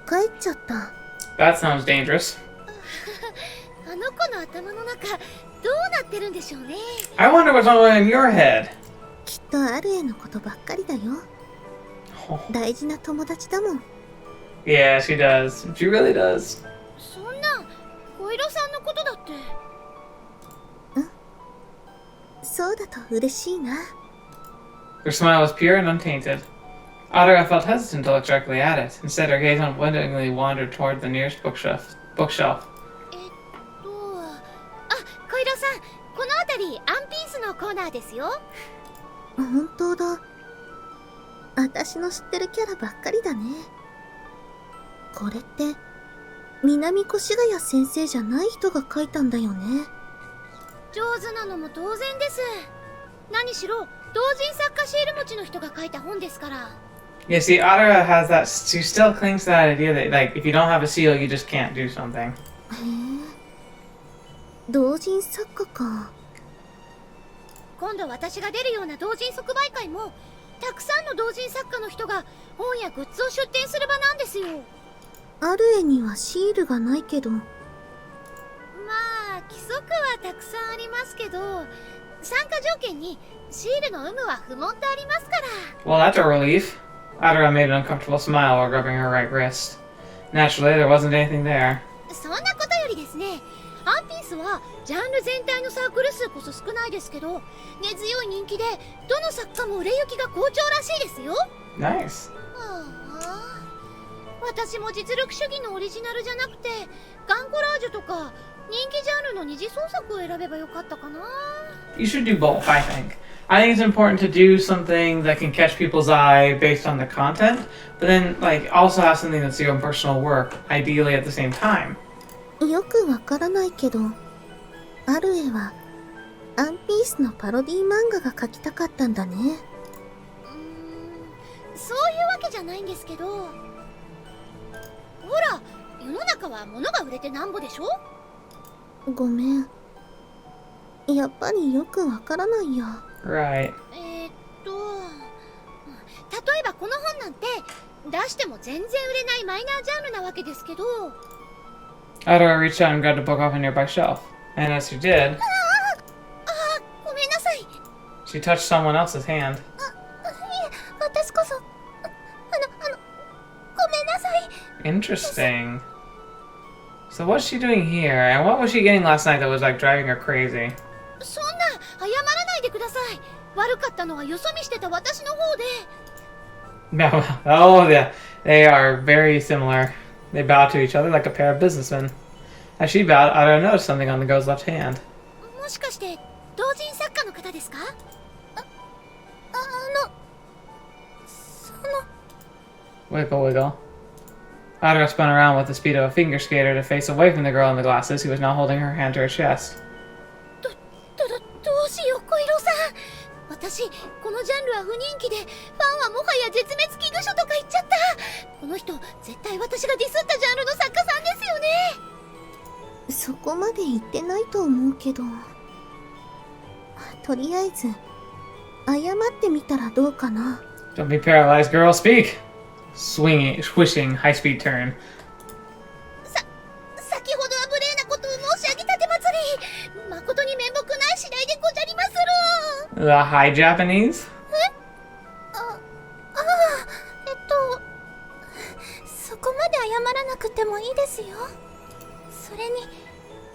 [SPEAKER 3] 帰っちゃった。
[SPEAKER 1] That sounds dangerous.
[SPEAKER 4] あの子の頭の中どうなってるんでしょうね。
[SPEAKER 1] I wonder what's on in your head.
[SPEAKER 3] きっとアルエのことばっかりだよ。大事な友達だもん。
[SPEAKER 1] Yeah, she does. She really does.
[SPEAKER 4] そんな小色さんのことだって。
[SPEAKER 3] そうだと嬉しいな。
[SPEAKER 1] Her smile was pure and untainted. Arara felt hesitant to look directly at it. Instead, her gaze unwittingly wandered toward the nearest bookshelf.
[SPEAKER 4] 小色さん、この辺りアンピースのコーナーですよ。
[SPEAKER 3] 本当だ。私の知ってるキャラばっかりだね。これって南越谷先生じゃない人が書いたんだよね。
[SPEAKER 4] 上手なのも当然です。何しろ同人作家シール持ちの人が書いた本ですから。
[SPEAKER 1] Yeah, see, Arara has that. She still clings to that idea that, like, if you don't have a seal, you just can't do something.
[SPEAKER 3] へえ、同人作家か。
[SPEAKER 4] 今度私が出るような同人即売会もたくさんの同人作家の人が本やグッズを出展する場なんですよ。
[SPEAKER 3] ある絵にはシールがないけど。
[SPEAKER 4] まあ規則はたくさんありますけど、参加条件にシールの有無は不問とありますから。
[SPEAKER 1] Well, that's a relief. Arara made an uncomfortable smile while rubbing her right wrist. Naturally, there wasn't anything there.
[SPEAKER 4] そんなことよりですね、ワンピースはジャンル全体のサークル数こそ少ないですけど、根強い人気でどの作家も売れ行きが好調らしいですよ。
[SPEAKER 1] Nice.
[SPEAKER 4] はあ、私も実力主義のオリジナルじゃなくてガンコラージュとか人気ジャンルの二次創作を選べばよかったかな。
[SPEAKER 1] You should do both, I think. I think it's important to do something that can catch people's eye based on the content, but then, like, also have something that's your own personal work, ideally at the same time.
[SPEAKER 3] よくわからないけど、ある絵はアンピースのパロディ漫画が描きたかったんだね。
[SPEAKER 4] そういうわけじゃないんですけど、ほら世の中は物が売れてなんぼでしょ。
[SPEAKER 3] ごめん。やっぱりよくわからないや。
[SPEAKER 1] Right.
[SPEAKER 4] 例えばこの本なんて出しても全然売れないマイナージャンルなわけですけど。
[SPEAKER 1] Arara reached out and grabbed a book off a nearby shelf, and as she did,
[SPEAKER 4] ごめんなさい。
[SPEAKER 1] she touched someone else's hand.
[SPEAKER 4] いえ、私こそごめんなさい。
[SPEAKER 1] Interesting. So what's she doing here, and what was she getting last night that was, like, driving her crazy?
[SPEAKER 4] そんな謝らないでください。悪かったのはよそ見してた私の方で。
[SPEAKER 1] No, oh, yeah, they are very similar. They bow to each other like a pair of businessmen. As she bowed, Arara noticed something on the girl's left hand.
[SPEAKER 4] もしかして同人作家の方ですか？Wiggle,
[SPEAKER 1] wiggle. Arara spun around with the speed of a finger skater to face away from the girl in the glasses, who was now holding her hand to her chest.
[SPEAKER 4] どうしよう、小色さん。私このジャンルは不人気で、ファンはもはや絶滅危惧種とか言っちゃった。この人絶対私がディスったジャンルの作家さんですよね。
[SPEAKER 3] そこまで言ってないと思うけど、とりあえず謝ってみたらどうかな。
[SPEAKER 1] Don't be paralyzed, girl, speak! Swinging, swishing, high-speed turn.
[SPEAKER 4] 先ほどは無礼なことを申し上げたてまつり、誠に面目ない次第でござりまする。
[SPEAKER 1] The high Japanese?
[SPEAKER 2] そこまで謝らなくてもいいですよ。それに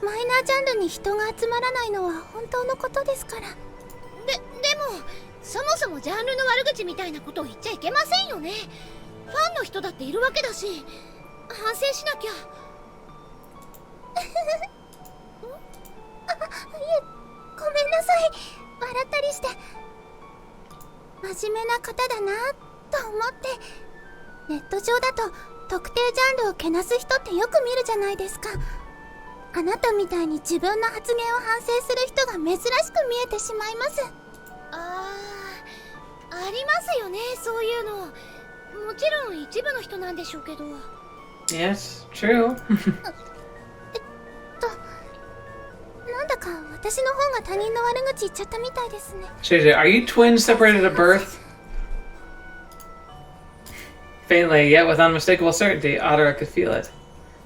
[SPEAKER 2] マイナージャンルに人が集まらないのは本当のことですから。
[SPEAKER 4] でもそもそもジャンルの悪口みたいなことを言っちゃいけませんよね。ファンの人だっているわけだし、反省しなきゃ。
[SPEAKER 2] いえ、ごめんなさい。笑ったりして。真面目な方だなと思って。ネット上だと特定ジャンルをけなす人ってよく見るじゃないですか。あなたみたいに自分の発言を反省する人が珍しく見えてしまいます。
[SPEAKER 4] ありますよね、そういうの。もちろん一部の人なんでしょうけど。
[SPEAKER 1] Yes, true.
[SPEAKER 2] なんだか私の方が他人の悪口言っちゃったみたいですね。
[SPEAKER 1] Shay, are you twins separated at birth? Faintly, yet with unmistakable certainty, Arara could feel it.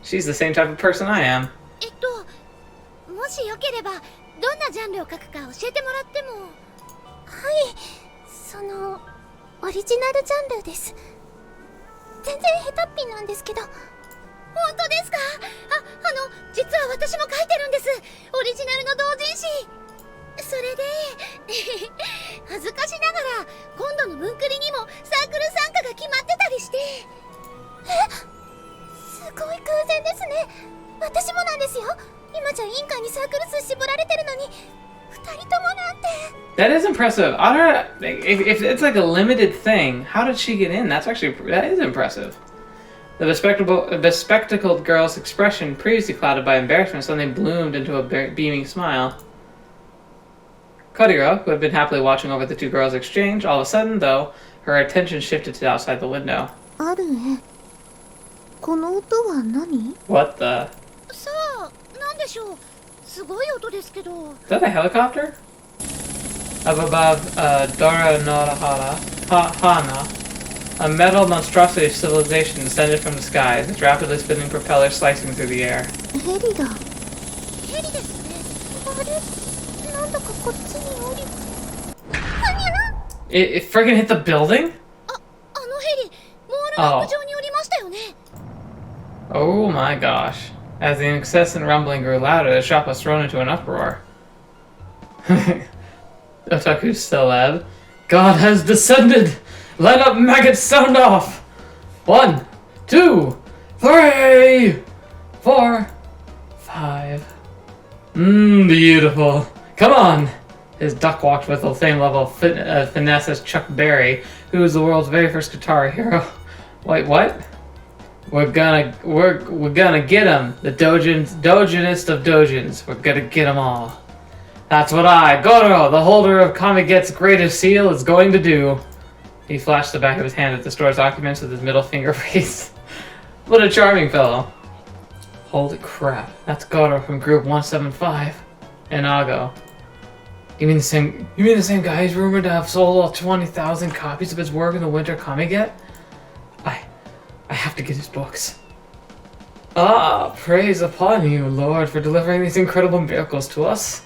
[SPEAKER 1] She's the same type of person I am.
[SPEAKER 4] もしよければどんなジャンルを書くか教えてもらっても。
[SPEAKER 2] はい、オリジナルジャンルです。全然下手っぴなんですけど。
[SPEAKER 4] 本当ですか？実は私も書いてるんです。オリジナルの同人誌。それで恥ずかしながら今度のムンクリにもサークル参加が決まってたりして。
[SPEAKER 2] すごい偶然ですね。私もなんですよ。今じゃ委員会にサークル数絞られてるのに2人ともなんて。
[SPEAKER 1] That is impressive. Arara, if it's like a limited thing, how did she get in? That is impressive. The bespectacled girl's expression, previously clouded by embarrassment, suddenly bloomed into a beaming smile. Koiro, who had been happily watching over the two girls' exchange, all of a sudden, though, her attention shifted to outside the window.
[SPEAKER 3] あるね。この音は何？
[SPEAKER 1] What the?
[SPEAKER 4] さあ、なんでしょう。すごい音ですけど。
[SPEAKER 1] Is that a helicopter? Up above, Dora Norahara, Hana, a metal monstrosity of civilization descended from the skies, its rapidly spinning propellers slicing through the air.
[SPEAKER 3] ヘリだ。
[SPEAKER 4] ヘリですね。
[SPEAKER 2] あれ、なんだかこっちに降り。
[SPEAKER 1] It friggin' hit the building?
[SPEAKER 4] あのヘリ、モールの屋上に降りましたよね。
[SPEAKER 1] Oh my gosh. As the incessant rumbling grew louder, the shop was thrown into an uproar. Otaku celeb. God has descended! Let up maggots sound off! 1, 2, 3, 4, 5. Beautiful. Come on! His duck walked with the same level of finesse as Chuck Berry, who was the world's very first guitar hero. Wait, what? We're gonna get him. The dojinist of dojins. We're gonna get them all. That's what I, Goro, the holder of Kamiget's greatest seal, is going to do. He flashed the back of his hand at the store's occupants with his middle finger raised. What a charming fellow. Holy crap. That's Goro from Group 175. Inago. You mean the same guy who's rumored to have sold all 20,000 copies of his work in the winter Kamiget? I have to get his books. Ah, praise upon you, Lord, for delivering these incredible miracles to us.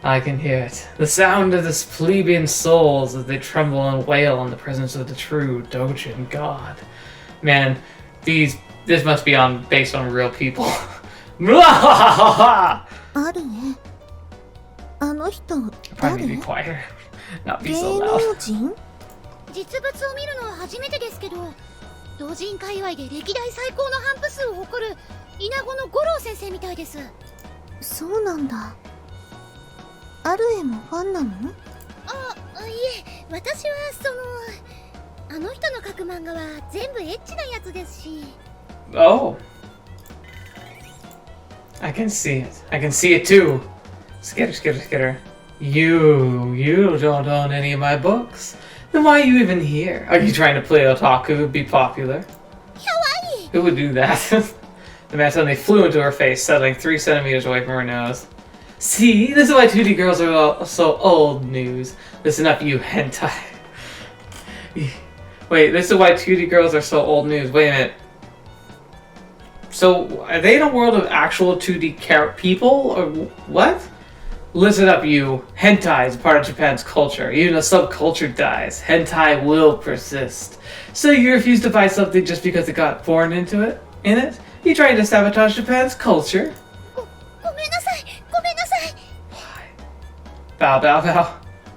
[SPEAKER 1] I can hear it. The sound of this plebeian souls as they tremble and wail in the presence of the true Dojin God. Man, this must be based on real people.
[SPEAKER 3] あるね。あの人、
[SPEAKER 1] Probably
[SPEAKER 3] 誰？
[SPEAKER 1] be quieter. Not be
[SPEAKER 3] 芸
[SPEAKER 1] so
[SPEAKER 3] 能
[SPEAKER 1] loud.
[SPEAKER 3] 人？
[SPEAKER 4] 実物を見るのは初めてですけど、同人界隈で歴代最高の反布数を誇るイナゴの五郎先生みたいです。
[SPEAKER 3] そうなんだ。アルエもファンなの？
[SPEAKER 4] いえ、私はあの人の描く漫画は全部エッチなやつですし。
[SPEAKER 1] Oh. I can see it. I can see it too. Skitter. You don't own any of my books. Then why are you even here? Are you trying to play otaku and be popular?
[SPEAKER 4] Kawaii!
[SPEAKER 1] Who would do that? The man suddenly flew into her face, settling 3 centimeters away from her nose. See, this is why 2D girls are so old news. Listen up, you hentai. Wait, this is why 2D girls are so old news. Wait a minute. So, are they in a world of actual 2D people, or what? Listen up, you. Hentai is part of Japan's culture. Even a subculture dies, hentai will persist. So you refuse to buy something just because it got born in it? You trying to sabotage Japan's culture?
[SPEAKER 4] ごめんなさい。
[SPEAKER 1] Why? Bow.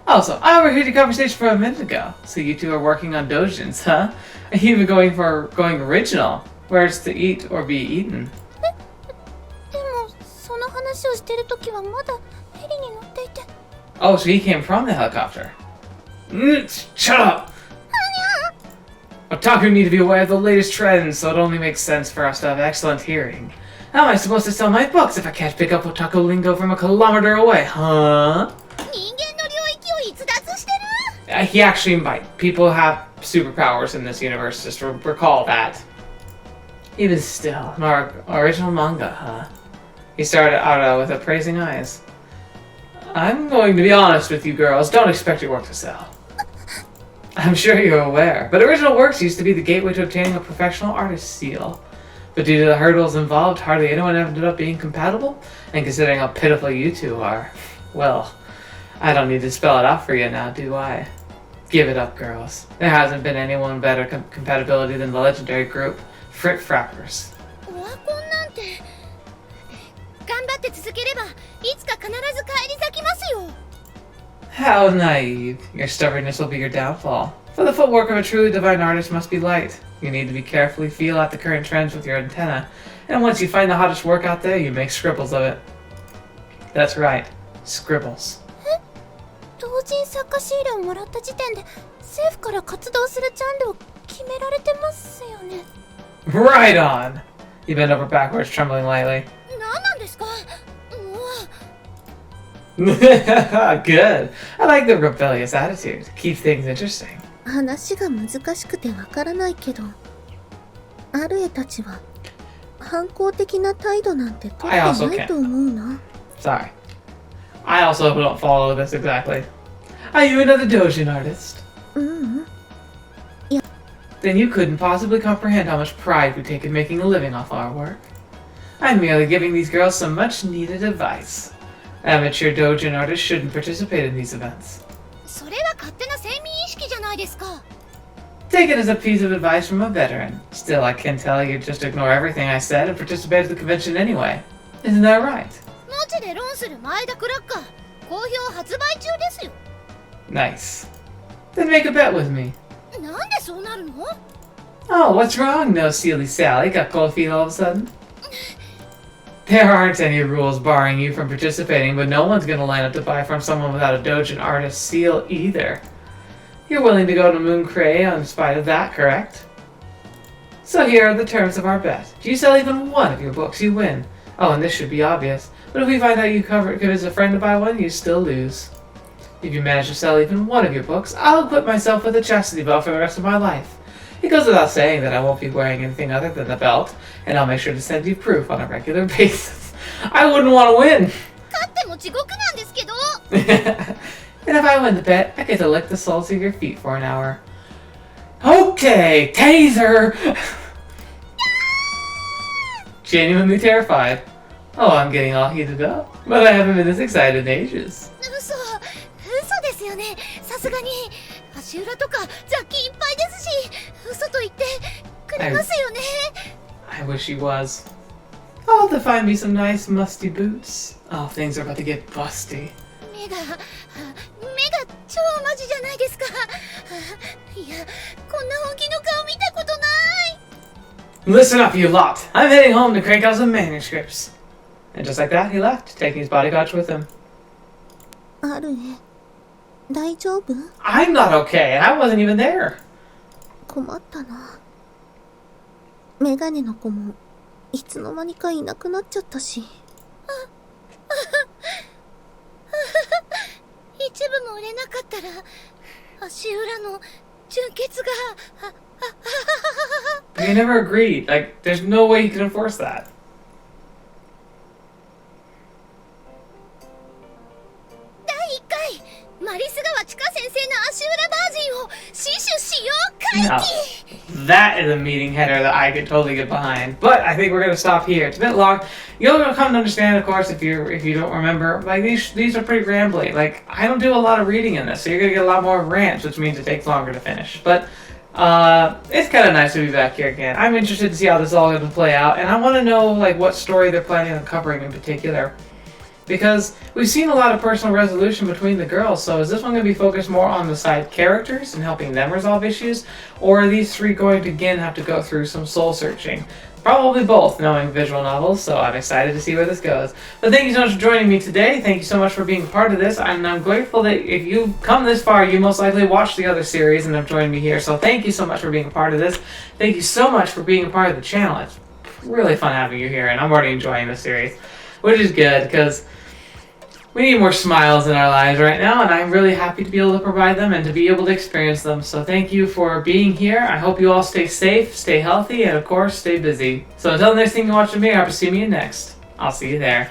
[SPEAKER 1] Also, I overheard your conversation from a minute ago. So you two are working on dojins, huh? Are you even going original? Where it's to eat or be eaten?
[SPEAKER 2] でも、その話をしてるときはまだヘリに乗っていて。
[SPEAKER 1] Oh, so he came from the helicopter. Shut up! Otaku need to be aware of the latest trends, so it only makes sense for us to have excellent hearing. How am I supposed to sell my books if I can't pick up otaku lingo from a kilometer away, huh?
[SPEAKER 4] 人間の領域を逸脱してる？
[SPEAKER 1] He actually might. People have superpowers in this universe, just recall that. Even still, our original manga, huh? He started Arara with appraising eyes. I'm going to be honest with you girls, don't expect your work to sell. I'm sure you're aware, but original works used to be the gateway to obtaining a professional artist seal. But due to the hurdles involved, hardly anyone ended up being compatible, and considering how pitiful you two are, well, I don't need to spell it out for you now, do I? Give it up, girls. There hasn't been anyone better compatibility than the legendary group, Frit Frappers.
[SPEAKER 4] オワコンなんて頑張って続ければいつか必ず返り咲きますよ。
[SPEAKER 1] How naive. Your stubbornness will be your downfall. For the footwork of a truly divine artist must be light. You need to be carefully feel out the current trends with your antenna, and once you find the hottest work out there, you make scribbles of it. That's right, scribbles.
[SPEAKER 2] 同人作家シールをもらった時点で政府から活動するジャンルを決められてますよね。
[SPEAKER 1] Right on! You bend over backwards, trembling lightly.
[SPEAKER 4] 何なんですか？もう
[SPEAKER 1] Good. I like the rebellious attitude. Keeps things interesting.
[SPEAKER 3] 話が難しくてわからないけど、アルエたちは反抗的な態度なんて取ってないと思うな。
[SPEAKER 1] Sorry. I also don't follow this exactly. Are you another dojin artist?
[SPEAKER 3] ううん。
[SPEAKER 1] Then you couldn't possibly comprehend how much pride we take in making a living off our work. I'm merely giving these girls some much needed advice. Amateur dojin artists shouldn't participate in these events.
[SPEAKER 4] それは勝手な先民意識じゃないですか。
[SPEAKER 1] Take it as a piece of advice from a veteran. Still, I can tell you just ignore everything I said and participate at the convention anyway. Isn't that right?
[SPEAKER 4] 文字で論する前田クラッカー、好評発売中ですよ。
[SPEAKER 1] Nice. Then make a bet with me.
[SPEAKER 4] なんでそうなるの？
[SPEAKER 1] Oh, what's wrong, no silly Sally? Got cold feet all of a sudden? There aren't any rules barring you from participating, but no one's gonna line up to buy from someone without a dojin artist seal either. You're willing to go to Moon Cray in spite of that, correct? So here are the terms of our bet. If you sell even one of your books, you win. Oh, and this should be obvious, but if we find out you convince a friend to buy one, you still lose. If you manage to sell even one of your books, I'll equip myself with a chastity belt for the rest of my life. It goes without saying that I won't be wearing anything other than the belt, and I'll make sure to send you proof on a regular basis. I wouldn't want to win!
[SPEAKER 4] 勝っても地獄なんですけど。
[SPEAKER 1] And if I win the bet, I get to lick the soles of your feet for an hour. Okay, taser! Genuinely terrified. Oh, I'm getting all heated up, but I haven't been this excited in ages.
[SPEAKER 4] 嘘ですよね。さすがに足裏とか雑菌いっぱいですし、嘘と言ってくれますよね。
[SPEAKER 1] I wish he was. I'll have to find me some nice musty boots. Oh, things are about to get busty.
[SPEAKER 4] 目が超マジじゃないですか。いや、こんな本気の顔見たことない。
[SPEAKER 1] Listen up, you lot! I'm heading home to crank out some manuscripts. And just like that, he left, taking his bodyguards with him.
[SPEAKER 3] アルエ、大丈夫？
[SPEAKER 1] I'm not okay, and I wasn't even there.
[SPEAKER 3] 困ったな。メガネの子もいつの間にかいなくなっちゃったし。
[SPEAKER 4] 一部も売れなかったら足裏の純血が
[SPEAKER 1] They never agreed. Like, there's no way he could enforce that.
[SPEAKER 4] 第1回マリス川千佳先生の足裏バージンを死守しよう会
[SPEAKER 1] Now,
[SPEAKER 4] 議。
[SPEAKER 1] that is a meeting header that I could totally get behind. But I think we're gonna stop here. It's a bit long. You'll come to understand, of course, if you don't remember. Like these are pretty rambly. Like I don't do a lot of reading in this, so you're gonna get a lot more rants, which means it takes longer to finish. But it's kind of nice to be back here again. I'm interested to see how this is all going to play out, and I want to know like what story they're planning on covering in particular. Because we've seen a lot of personal resolution between the girls, so is this one going to be focused more on the side characters and helping them resolve issues? Or are these three going to again have to go through some soul searching? Probably both, knowing visual novels, so I'm excited to see where this goes. But thank you so much for joining me today. Thank you so much for being part of this, and I'm grateful that if you've come this far, you most likely watched the other series and have joined me here. So thank you so much for being a part of this. Thank you so much for being a part of the channel. It's really fun having you here, and I'm already enjoying this series, which is good, because we need more smiles in our lives right now, and I'm really happy to be able to provide them and to be able to experience them. So thank you for being here. I hope you all stay safe, stay healthy, and of course, stay busy. So until the next thing you watch with me, I hope to see me in next. I'll see you there.